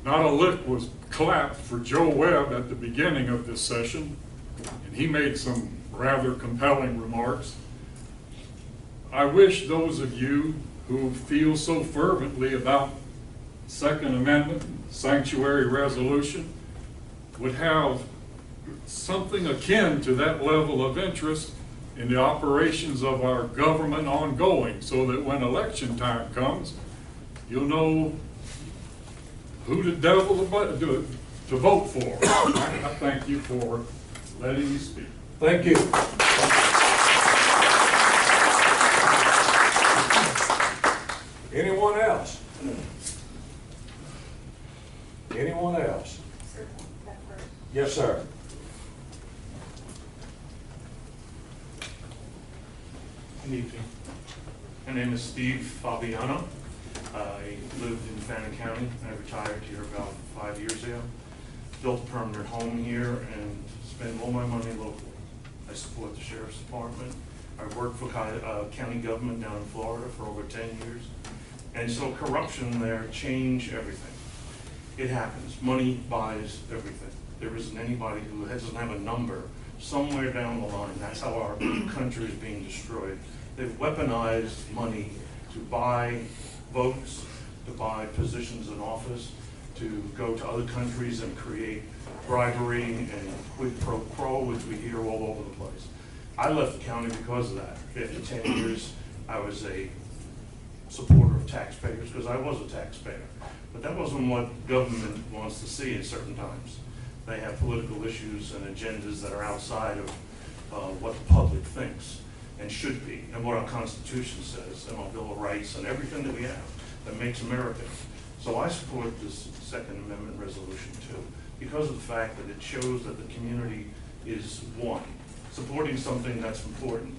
Speaker 3: Not a lick was clapped for Joe Webb at the beginning of this session, and he made some rather compelling remarks. I wish those of you who feel so fervently about Second Amendment, sanctuary resolution, would have something akin to that level of interest in the operations of our government ongoing, so that when election time comes, you'll know who the devil to vote for. I thank you for letting me speak.
Speaker 1: Thank you. Anyone else? Anyone else? Yes, sir.
Speaker 10: Good evening. My name is Steve Fabiano. I lived in Fannin County. I retired here about 5 years ago. Built a permanent home here and spend all my money locally. I support the Sheriff's Department. I worked for county government down in Florida for over 10 years. And so corruption there changed everything. It happens. Money buys everything. There isn't anybody who doesn't have a number somewhere down the line. That's how our country is being destroyed. They've weaponized money to buy votes, to buy positions in office, to go to other countries and create bribery and quid pro quo, which we hear all over the place. I left the county because of that. After 10 years, I was a supporter of taxpayers because I was a taxpayer. But that wasn't what government wants to see at certain times. They have political issues and agendas that are outside of what the public thinks and should be, and what our Constitution says, and our Bill of Rights, and everything that we have that makes America. So I support this Second Amendment resolution too, because of the fact that it shows that the community is one, supporting something that's important.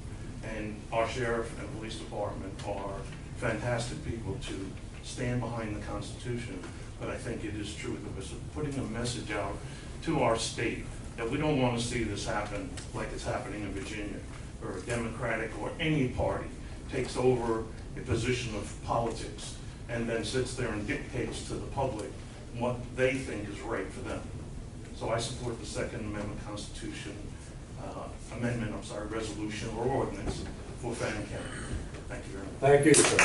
Speaker 10: And our sheriff and police department are fantastic people to stand behind the Constitution. But I think it is true that we're putting a message out to our state that we don't want to see this happen like it's happening in Virginia, or a Democratic or any party takes over a position of politics and then sits there and dictates to the public what they think is right for them. So I support the Second Amendment Constitution resolution or ordinance for Fannin County. Thank you very much.
Speaker 1: Thank you, sir.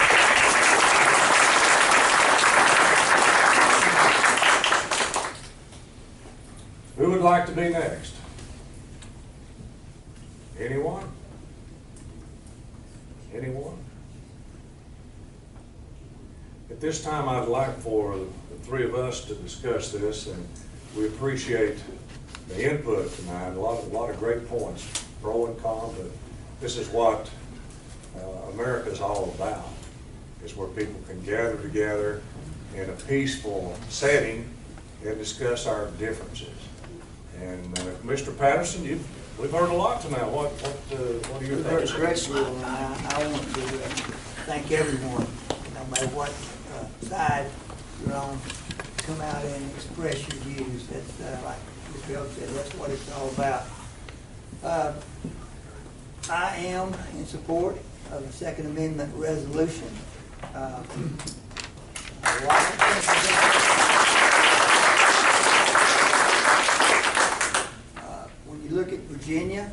Speaker 1: Who would like to be next? Anyone? Anyone? At this time, I'd like for the three of us to discuss this, and we appreciate the input tonight. A lot of great points, pro and con, but this is what America's all about, is where people can gather together in a peaceful setting and discuss our differences. And Mr. Patterson, we've heard a lot tonight. What are your thoughts?
Speaker 2: Great, and I want to thank everyone, no matter what side you're on, come out and express your views. That's like Ms. Bill said, that's what it's all about. I am in support of the Second Amendment resolution. When you look at Virginia,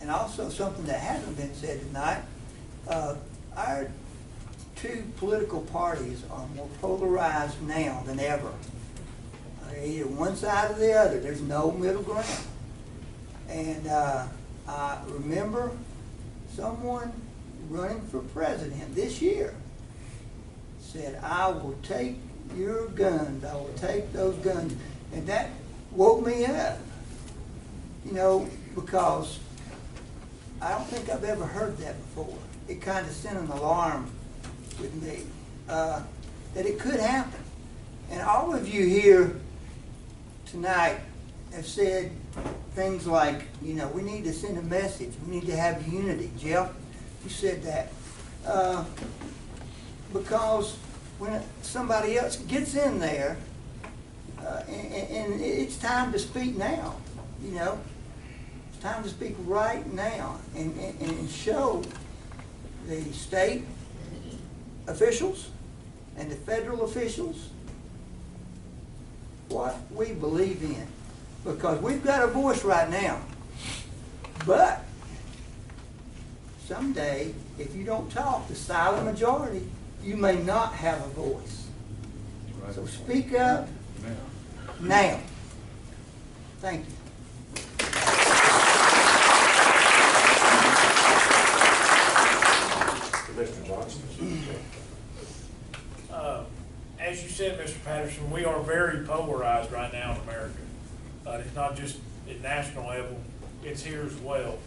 Speaker 2: and also something that hasn't been said tonight, our two political parties are more polarized now than ever. Either one side or the other. There's no middle ground. And I remember someone running for president this year said, "I will take your guns. I will take those guns." And that woke me up, you know, because I don't think I've ever heard that before. it kind of sent an alarm with me, that it could happen. And all of you here tonight have said things like, you know, we need to send a message, we need to have unity. Jeff, you said that. Because when somebody else gets in there, and it's time to speak now, you know, it's time to speak right now and show the state officials and the federal officials what we believe in. Because we've got a voice right now. But someday, if you don't talk, the silent majority, you may not have a voice. So speak up now. Thank you.
Speaker 1: Commissioner Johnson.
Speaker 12: As you said, Mr. Patterson, we are very polarized right now in America. It's not just at national level, it's here as well.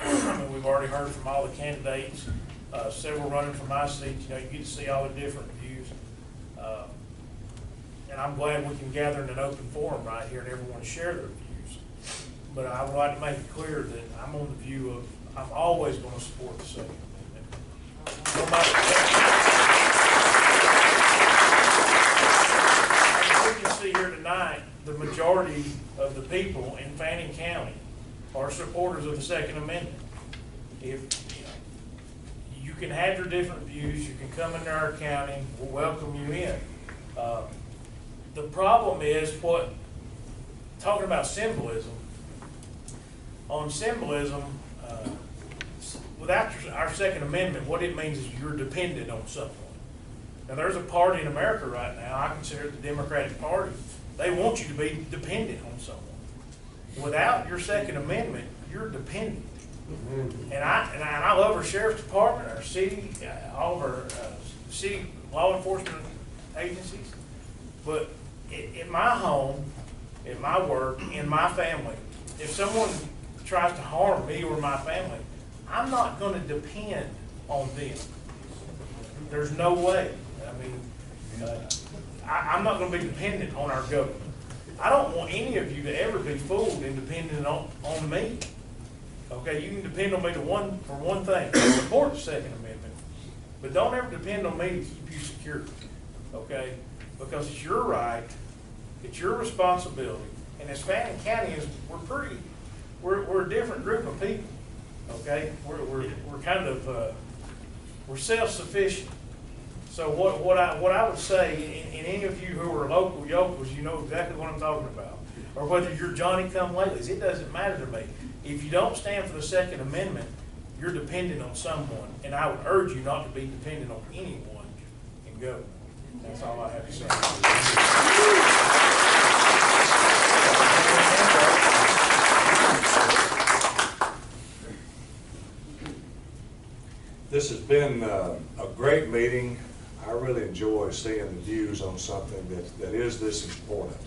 Speaker 12: I mean, we've already heard from all the candidates, several running from my seat. You know, you get to see all the different views. And I'm glad we can gather in an open forum right here and everyone share their views. But I would like to make it clear that I'm on the view of, I'm always going to support the Second Amendment. No matter what. As we can see here tonight, the majority of the people in Fannin County are supporters of the Second Amendment. If you can have your different views, you can come into our county, we'll welcome you in. The problem is talking about symbolism. On symbolism, without our Second Amendment, what it means is you're dependent on someone. Now, there's a party in America right now, I consider it the Democratic Party. They want you to be dependent on someone. Without your Second Amendment, you're dependent. And I love our sheriff's department, our city, all of our city law enforcement agencies. But in my home, in my work, in my family, if someone tries to harm me or my family, I'm not going to depend on them. There's no way. I mean, I'm not going to be dependent on our government. I don't want any of you to ever be fooled and dependent on me. Okay, you can depend on me for one thing, support the Second Amendment, but don't ever depend on me to keep you secure. Okay, because it's your right, it's your responsibility, and as Fannin County is, we're a different group of people. Okay, we're kind of we're self-sufficient. So what I would say, and any of you who are local yokels, you know exactly what I'm talking about. Or whether you're Johnny-come-latelys, it doesn't matter to me. If you don't stand for the Second Amendment, you're dependent on someone, and I would urge you not to be dependent on anyone in government. That's all I have to say.
Speaker 1: This has been a great meeting. I really enjoy seeing the views on something that is this important.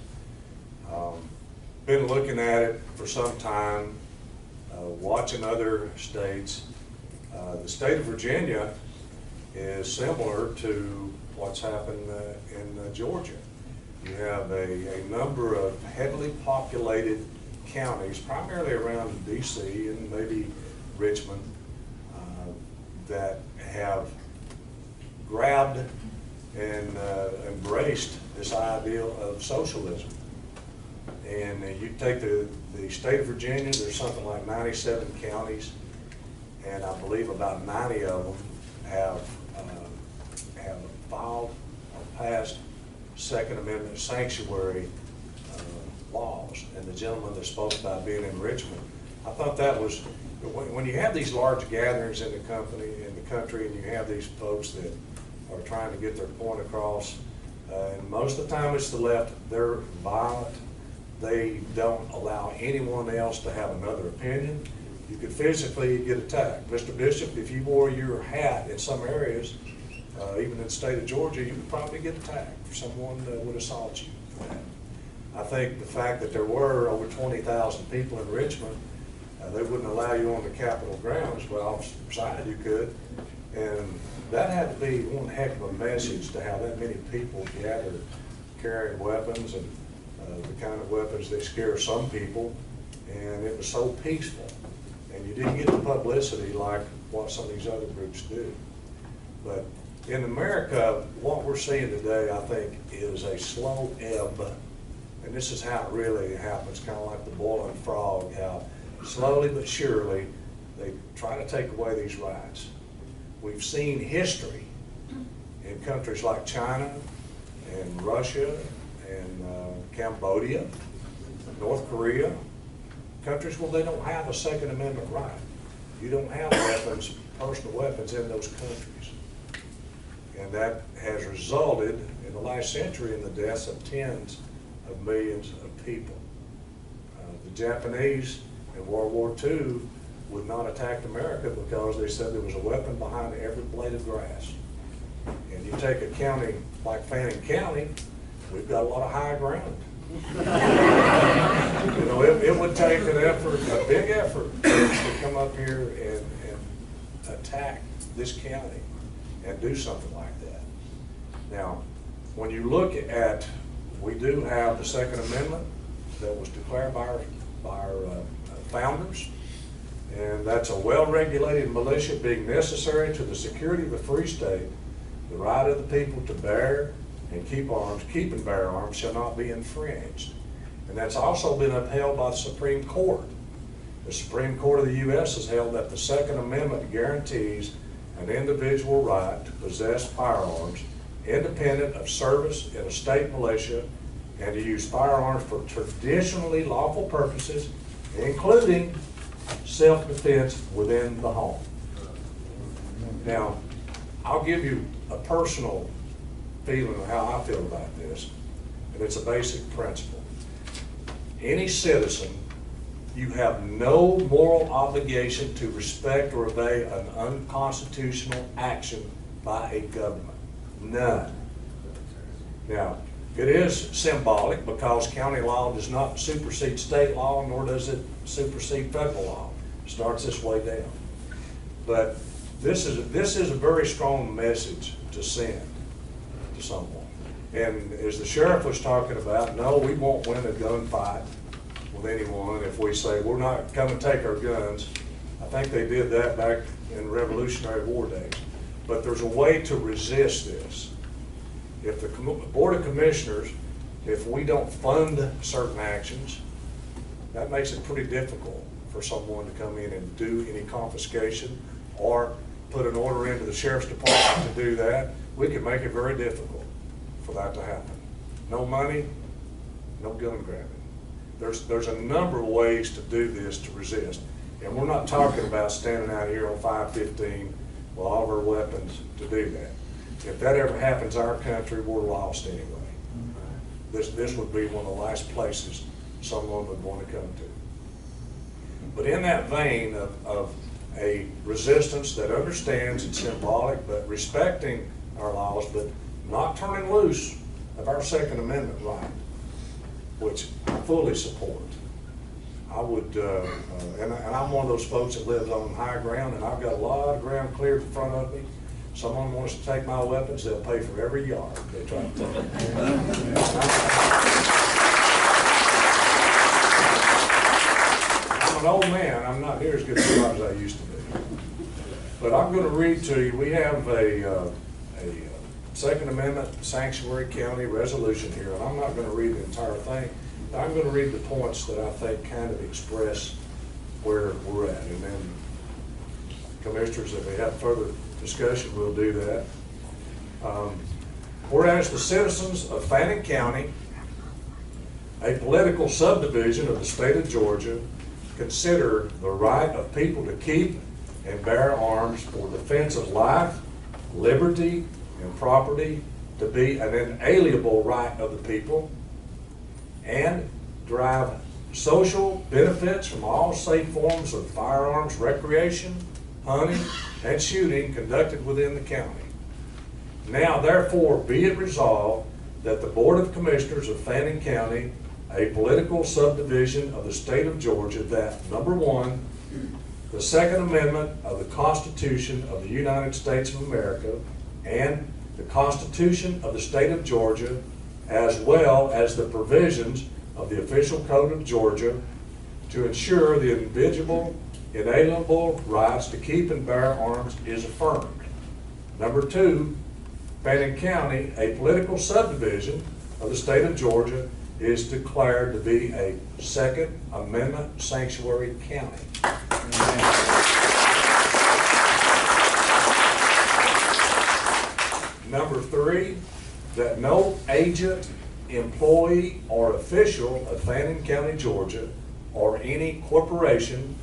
Speaker 1: Been looking at it for some time, watching other states. The state of Virginia is similar to what's happened in Georgia. You have a number of heavily populated counties, primarily around DC and maybe Richmond, that have grabbed and embraced this ideal of socialism. And you take the state of Virginia, there's something like 97 counties, and I believe about 90 of them have filed or passed Second Amendment sanctuary laws. And the gentleman that spoke about being in Richmond, I thought that was, when you have these large gatherings in the country, and you have these folks that are trying to get their point across, and most of the time it's the left, they're violent. They don't allow anyone else to have another opinion. You could physically get attacked. Mr. Bishop, if you wore your hat in some areas, even in the state of Georgia, you would probably get attacked. Someone would assault you for that. I think the fact that there were over 20,000 people in Richmond They wouldn't allow you on the Capitol grounds, but outside you could. And that had to be one heck of a message to have that many people gathered carrying weapons and the kind of weapons that scare some people. And it was so peaceful. And you didn't get the publicity like what some of these other groups do. But in America, what we're seeing today, I think, is a slow ebb. And this is how it really happens, kind of like the boiling frog, how slowly but surely they try to take away these rights. We've seen history in countries like China and Russia and Cambodia, North Korea, countries where they don't have a Second Amendment right. You don't have weapons, personal weapons in those countries. And that has resulted in the last century in the deaths of tens of millions of people. The Japanese in World War II would not attack America because they said there was a weapon behind every blade of grass. And you take a county like Fannin County, we've got a lot of high ground. You know, it would take an effort, a big effort, to come up here and attack this county and do something like that. Now, when you look at, we do have the Second Amendment that was declared by our founders, and that's a well-regulated militia being necessary to the security of a free state. The right of the people to bear and keep arms, keep and bear arms, shall not be infringed. And that's also been upheld by the Supreme Court. The Supreme Court of the U.S. has held that the Second Amendment guarantees an individual right to possess firearms independent of service in a state militia and to use firearms for traditionally lawful purposes, including self-defense within the home. Now, I'll give you a personal feeling of how I feel about this, and it's a basic principle. Any citizen, you have no moral obligation to respect or obey an unconstitutional action by a government. None. Now, it is symbolic because county law does not supersede state law, nor does it supersede federal law. It starts this way down. But this is a very strong message to send to someone. And as the sheriff was talking about, no, we won't win a gunfight with anyone if we say we're not coming to take our guns. I think they did that back in Revolutionary War days. But there's a way to resist this. If the Board of Commissioners, if we don't fund certain actions, that makes it pretty difficult for someone to come in and do any confiscation or put an order into the Sheriff's Department to do that. We can make it very difficult for that to happen. No money, no gun grabbing. There's a number of ways to do this to resist. And we're not talking about standing out here on 515 with all of our weapons to do that. If that ever happens in our country, we're lost anyway. This would be one of the last places someone would want to come to. But in that vein of a resistance that understands it's symbolic, but respecting our laws, but not turning loose of our Second Amendment right, which I fully support. I would, and I'm one of those folks that lives on high ground, and I've got a lot of ground cleared in front of me. Someone wants to take my weapons, they'll pay for every yard they try to take. I'm an old man. I'm not near as good as I used to be. But I'm going to read to you, we have a Second Amendment Sanctuary County resolution here, and I'm not going to read the entire thing. I'm going to read the points that I think kind of express where we're at. And then, commissioners, if we have further discussion, we'll do that. Whereas the citizens of Fannin County, a political subdivision of the state of Georgia, consider the right of people to keep and bear arms for defense of life, liberty, and property to be an inalienable right of the people, and derive social benefits from all safe forms of firearms recreation, hunting, and shooting conducted within the county. Now, therefore, be it resolved that the Board of Commissioners of Fannin County a political subdivision of the state of Georgia that, number one, the Second Amendment of the Constitution of the United States of America and the Constitution of the state of Georgia, as well as the provisions of the official code of Georgia, to ensure the individual inalienable rights to keep and bear arms is affirmed. Number two, Fannin County, a political subdivision of the state of Georgia, is declared to be a Second Amendment sanctuary county. Number three, that no agent, employee, or official of Fannin County, Georgia, or any corporation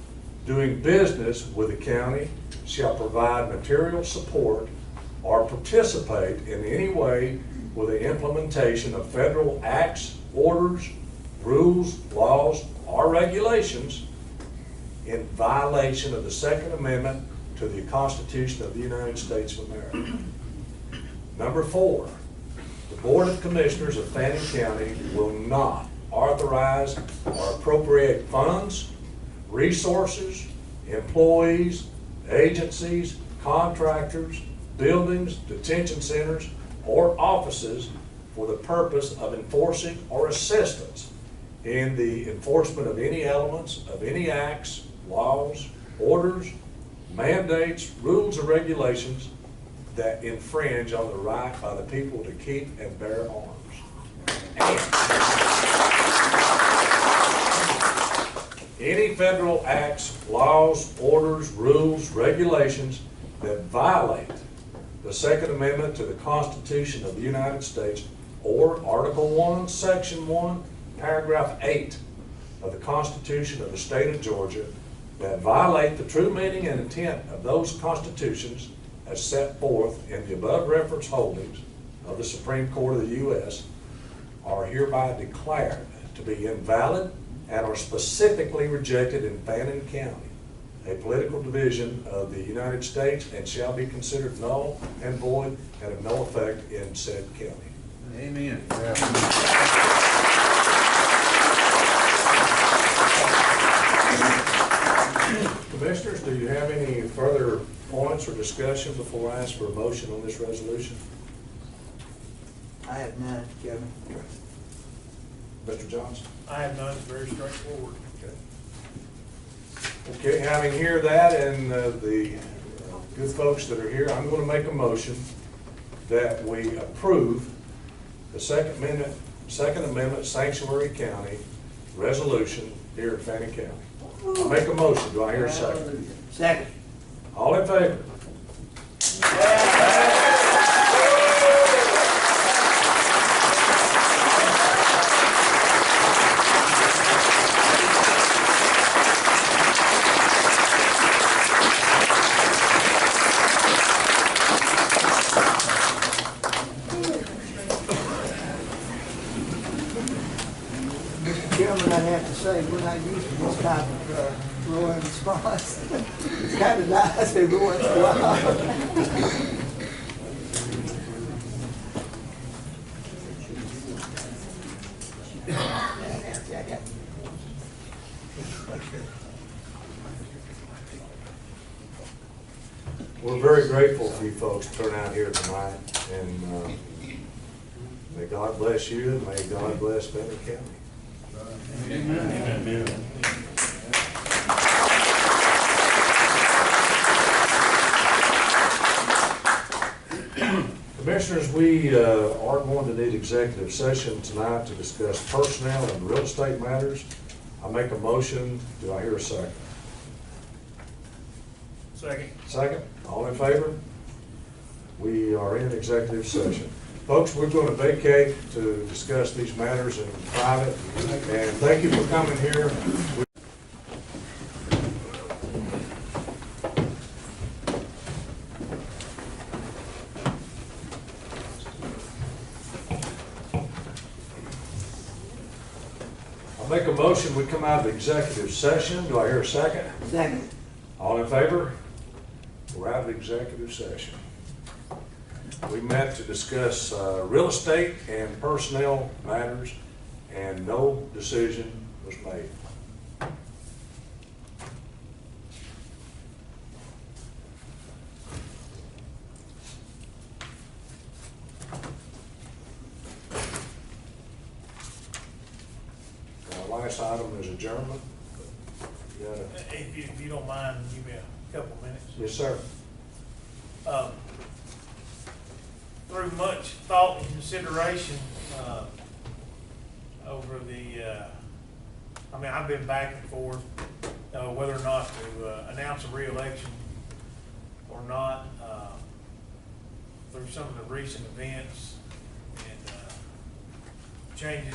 Speaker 1: doing business with the county shall provide material support or participate in any way with the implementation of federal acts, orders, rules, laws, or regulations in violation of the Second Amendment to the Constitution of the United States of America. Number four, the Board of Commissioners of Fannin County will not authorize or appropriate funds, resources, employees, agencies, contractors, buildings, detention centers, or offices for the purpose of enforcing or assistance in the enforcement of any elements of any acts, laws, orders, mandates, rules, or regulations that infringe on the right by the people to keep and bear arms. Any federal acts, laws, orders, rules, regulations that violate the Second Amendment to the Constitution of the United States or Article 1, Section 1, Paragraph 8 of the Constitution of the State of Georgia that violate the true meaning and intent of those constitutions as set forth in the above referenced holdings of the Supreme Court of the U.S. are hereby declared to be invalid and are specifically rejected in Fannin County, a political division of the United States, and shall be considered null and void and of no effect in said county.
Speaker 23: Amen.
Speaker 1: Commissioners, do you have any further points or discussion before I ask for a motion on this resolution?
Speaker 2: I have none, Kevin.
Speaker 1: Mr. Johnson?
Speaker 12: I have none, it's very straightforward.
Speaker 1: Okay, having heard that and the good folks that are here, I'm going to make a motion that we approve the Second Amendment Sanctuary County resolution here in Fannin County. I'll make a motion. Do I hear a second?
Speaker 2: Second.
Speaker 1: All in favor?
Speaker 2: Mr. Chairman, I have to say, we're not used to this type of roaring response. It's kind of nice every once in a while.
Speaker 1: We're very grateful for you folks to turn out here tonight, and may God bless you, and may God bless Fannin County.
Speaker 23: Amen.
Speaker 1: Commissioners, we are going to need executive session tonight to discuss personnel and real estate matters. I make a motion. Do I hear a second?
Speaker 12: Second.
Speaker 1: Second. All in favor? We are in executive session. Folks, we're going to vacate to discuss these matters in private, and thank you for coming here. I'll make a motion, we come out of executive session. Do I hear a second?
Speaker 2: Second.
Speaker 1: All in favor? We're out of executive session. We met to discuss real estate and personnel matters, and no decision was made. Our last item is adjournment. You got a-
Speaker 12: If you don't mind, give me a couple minutes.
Speaker 1: Yes, sir.
Speaker 12: Through much thought and consideration, over I've been back and forth, whether or not to announce a reelection or not, through some of the recent events and changes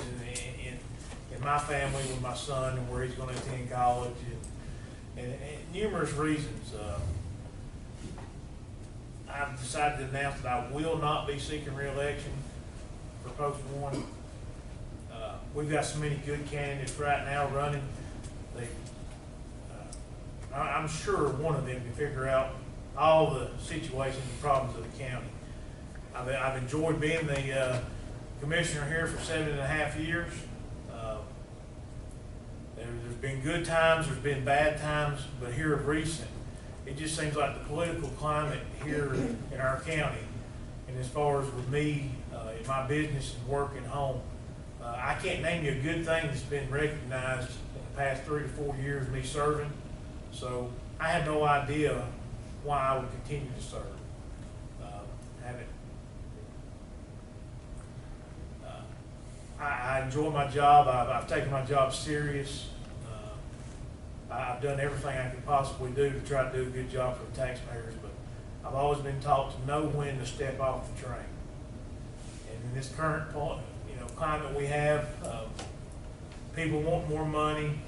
Speaker 12: in my family with my son and where he's going to attend college and numerous reasons. I've decided to announce that I will not be seeking re-election for post one. We've got so many good candidates right now running. I'm sure one of them can figure out all the situations and problems of the county. I've enjoyed being the commissioner here for 7.5 years. There's been good times, there's been bad times, but here of recent, it just seems like the political climate here in our county, and as far as with me, in my business and work and home, I can't name you a good thing that's been recognized in the past 3 to 4 years of me serving. So I have no idea why I would continue to serve. I enjoy my job. I've taken my job serious. I've done everything I could possibly do to try to do a good job for the taxpayers, but I've always been taught to know when to step off the train. And in this current point, climate we have, people want more money,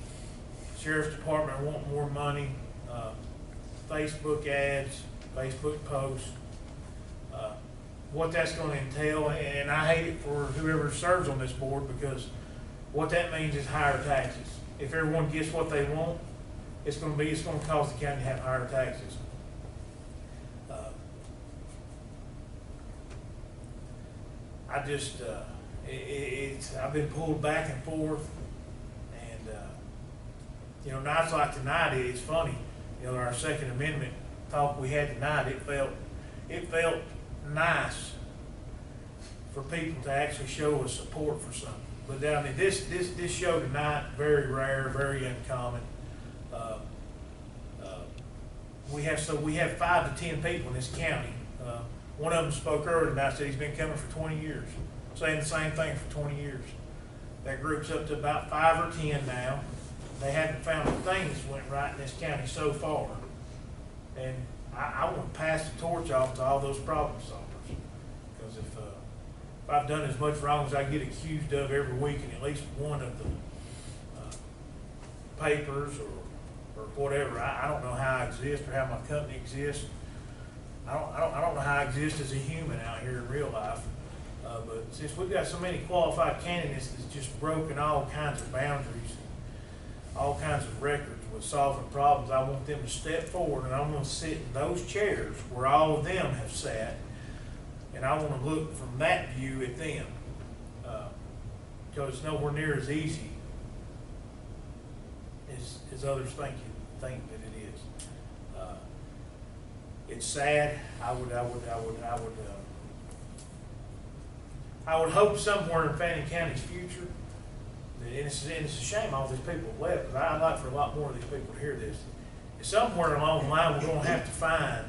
Speaker 12: Sheriff's Department want more money, Facebook ads, Facebook posts, what that's going to entail, and I hate it for whoever serves on this board, because what that means is higher taxes. If everyone gets what they want, it's going to cause the county to have higher taxes. I've been pulled back and forth, and nights like tonight, it's funny. Our Second Amendment talk we had tonight, it felt nice for people to actually show us support for something. But this show tonight, very rare, very uncommon. We have 5 to 10 people in this county. One of them spoke earlier tonight, said he's been coming for 20 years, saying the same thing for 20 years. That group's up to about 5 or 10 now. They haven't found a thing that's went right in this county so far. And I want to pass the torch off to all those problem solvers. Because if I've done as much wrong as I get accused of every week in at least one of the papers or whatever, I don't know how I exist or how my company exists. I don't know how I exist as a human out here in real life. But since we've got so many qualified candidates that's just broken all kinds of boundaries, all kinds of records with solving problems, I want them to step forward, and I'm going to sit in those chairs where all of them have sat, and I want to look from that view at them, because it's nowhere near as easy as others think that it is. It's sad. I would hope somewhere in Fannin County's future, and it's a shame all these people have left, but I'd like for a lot more of these people to hear this. Somewhere along the line, we're going to have to find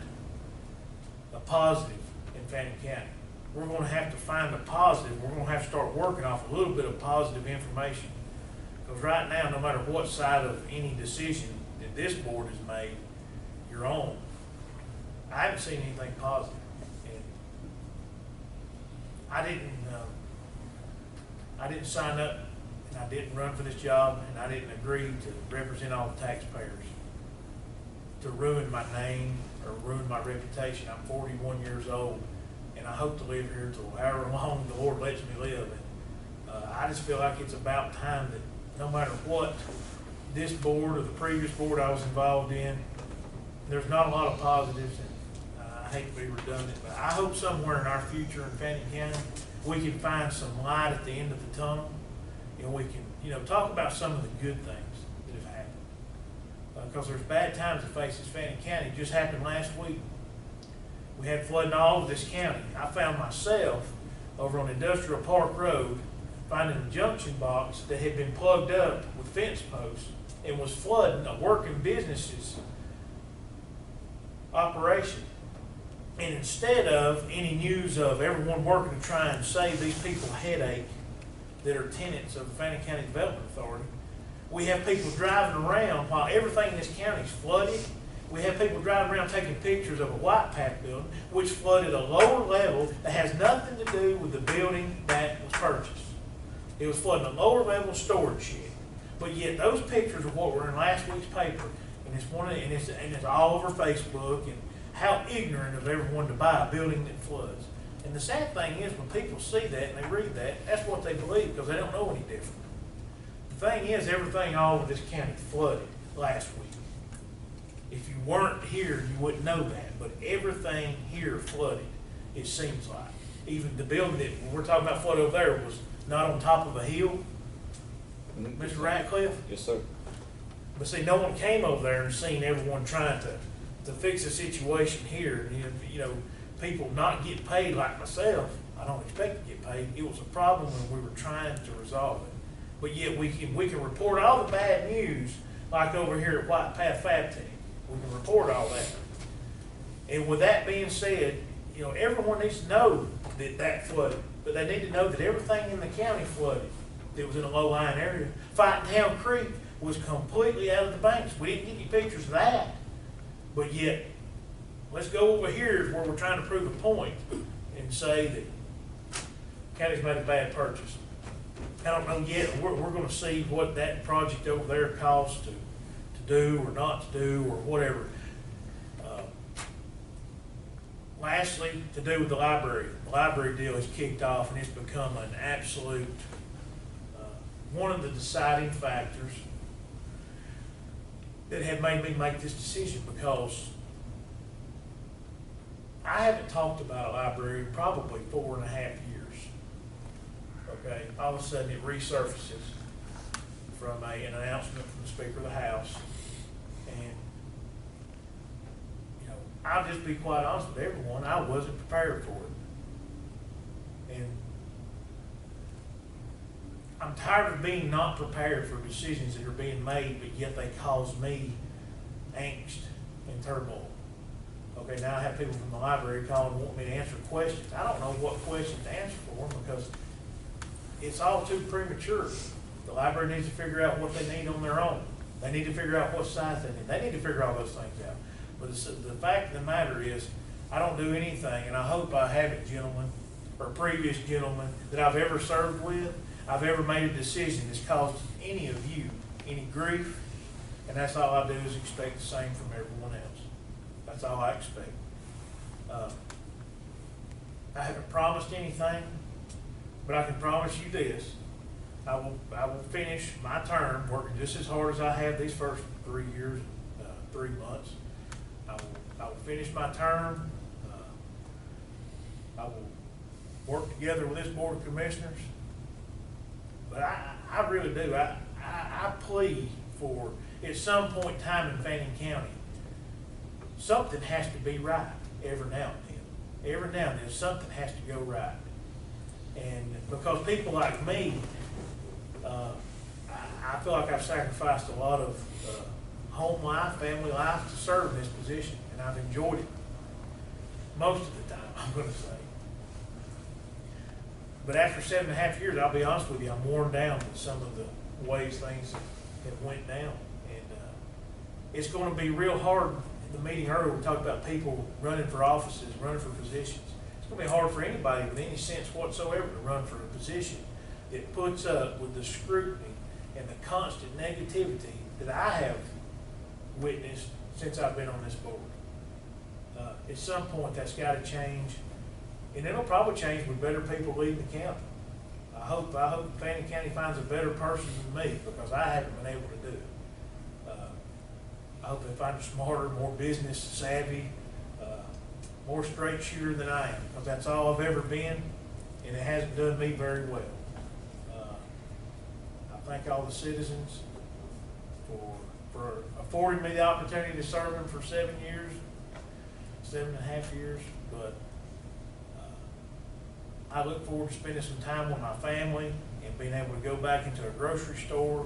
Speaker 12: a positive in Fannin County. We're going to have to find a positive. We're going to have to start working off a little bit of positive information. Because right now, no matter what side of any decision that this board has made, you're on, I haven't seen anything positive. And I didn't sign up, and I didn't run for this job, and I didn't agree to represent all the taxpayers to ruin my name or ruin my reputation. I'm 41 years old, and I hope to live here till however long the Lord lets me live. And I just feel like it's about time that no matter what this board or the previous board I was involved in, there's not a lot of positives, and I hate to be redundant, but I hope somewhere in our future in Fannin County we can find some light at the end of the tunnel. and we can, talk about some of the good things that have happened. Because there's bad times that faces Fannin County. It just happened last week. We had flooding all over this county. I found myself over on Industrial Park Road finding a junction box that had been plugged up with fence posts and was flooding a working business's operation. And instead of any news of everyone working to try and save these people a headache that are tenants of the Fannin County Development Authority, we have people driving around while everything in this county is flooded. We have people driving around taking pictures of a White Pack building, which flooded a lower level that has nothing to do with the building that was purchased. It was flooding a lower level storage shed. But yet those pictures are what were in last week's paper, and it's all over Facebook, and how ignorant of everyone to buy a building that floods. And the sad thing is, when people see that and they read that, that's what they believe, because they don't know any different. The thing is, everything all over this county flooded last week. If you weren't here, you wouldn't know that, but everything here flooded, it seems like. Even the building that we're talking about flood over there was not on top of a hill. Mr. Ratcliffe?
Speaker 9: Yes, sir.
Speaker 12: But see, no one came over there and seen everyone trying to fix the situation here. People not getting paid like myself. I don't expect to get paid. It was a problem when we were trying to resolve it. But yet we can report all the bad news, like over here at White Path Fab Tech. We can report all that. And with that being said, everyone needs to know that flooded. But they need to know that everything in the county flooded that was in a low-lying area. Fighting Creek was completely out of the banks. We didn't get any pictures of that. But yet, let's go over here where we're trying to prove a point and say that the county's made a bad purchase. I don't know yet. We're going to see what that project over there costs to do or not to do or whatever. Lastly, to do with the library. The library deal has kicked off, and it's become an absolute one of the deciding factors that have made me make this decision, because I haven't talked about a library in probably 4.5 years. Okay, all of a sudden it resurfaces from an announcement from the Speaker of the House, and I'll just be quite honest with everyone, I wasn't prepared for it. And I'm tired of being not prepared for decisions that are being made, but yet they cause me angst and turmoil. Okay, now I have people from the library calling and want me to answer questions. I don't know what questions to answer for them, because it's all too premature. The library needs to figure out what they need on their own. They need to figure out what size they need. They need to figure all those things out. But the fact of the matter is, I don't do anything, and I hope I haven't, gentlemen, or previous gentlemen that I've ever served with, I've ever made a decision that's caused any of you any grief, and that's all I do is expect the same from everyone else. That's all I expect. I haven't promised anything, but I can promise you this. I will finish my term working just as hard as I have these first 3 years, 3 months. I will finish my term. I will work together with this Board of Commissioners. But I really do. I plead for, at some point in time in Fannin County, something has to be right every now and then. Every now and then, something has to go right. And because people like me, I feel like I've sacrificed a lot of home life, family life to serve in this position, and I've enjoyed it most of the time, I'm going to say. But after 7.5 years, I'll be honest with you, I'm worn down with some of the ways things have went down. And it's going to be real hard. In the meeting earlier, we talked about people running for offices, running for positions. It's going to be hard for anybody with any sense whatsoever to run for a position that puts up with the scrutiny and the constant negativity that I have witnessed since I've been on this board. At some point, that's got to change. And it'll probably change with better people leading the county. I hope Fannin County finds a better person than me, because I haven't been able to do it. I hope they find a smarter, more business savvy, more straight shooter than I am, because that's all I've ever been, and it hasn't done me very well. thank all the citizens for affording me the opportunity to serve them for 7 years, 7.5 years. But I look forward to spending some time with my family and being able to go back into a grocery store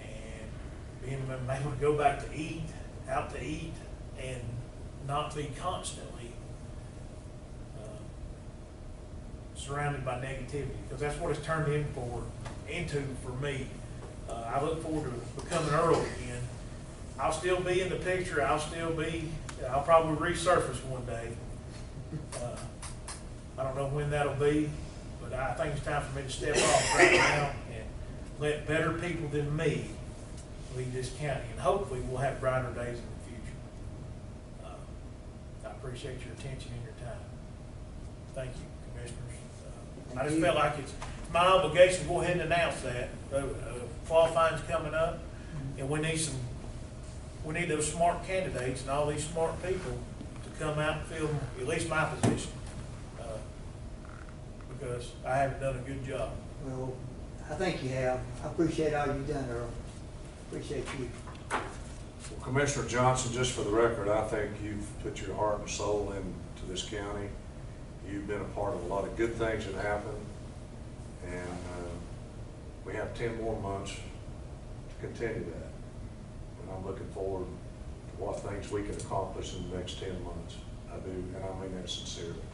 Speaker 12: and being able to go back to eat, out to eat, and not be constantly surrounded by negativity, because that's what it's turned into for me. I look forward to becoming Earl again. I'll still be in the picture. I'll probably resurface one day. I don't know when that'll be, but I think it's time for me to step off right now and let better people than me lead this county, and hopefully we'll have brighter days in the future. I appreciate your attention and your time. Thank you, Commissioners. I just felt like it's my obligation to go ahead and announce that. Qualifying's coming up, and we need those smart candidates and all these smart people to come out and fill at least my position, because I haven't done a good job.
Speaker 2: Well, I think you have. I appreciate all you've done, Earl. Appreciate you.
Speaker 1: Well, Commissioner Johnson, just for the record, I think you've put your heart and soul into this county. You've been a part of a lot of good things that happened, and we have 10 more months to continue that. And I'm looking forward to what things we can accomplish in the next 10 months. I do, and I mean that sincerely.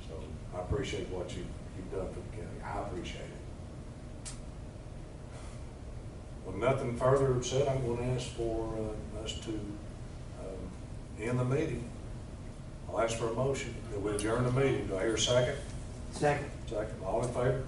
Speaker 1: So I appreciate what you've done for the county. I appreciate it. With nothing further said, I'm going to ask for us to end the meeting. I'll ask for a motion that we adjourn the meeting. Do I hear a second?
Speaker 2: Second.
Speaker 1: Second. All in favor?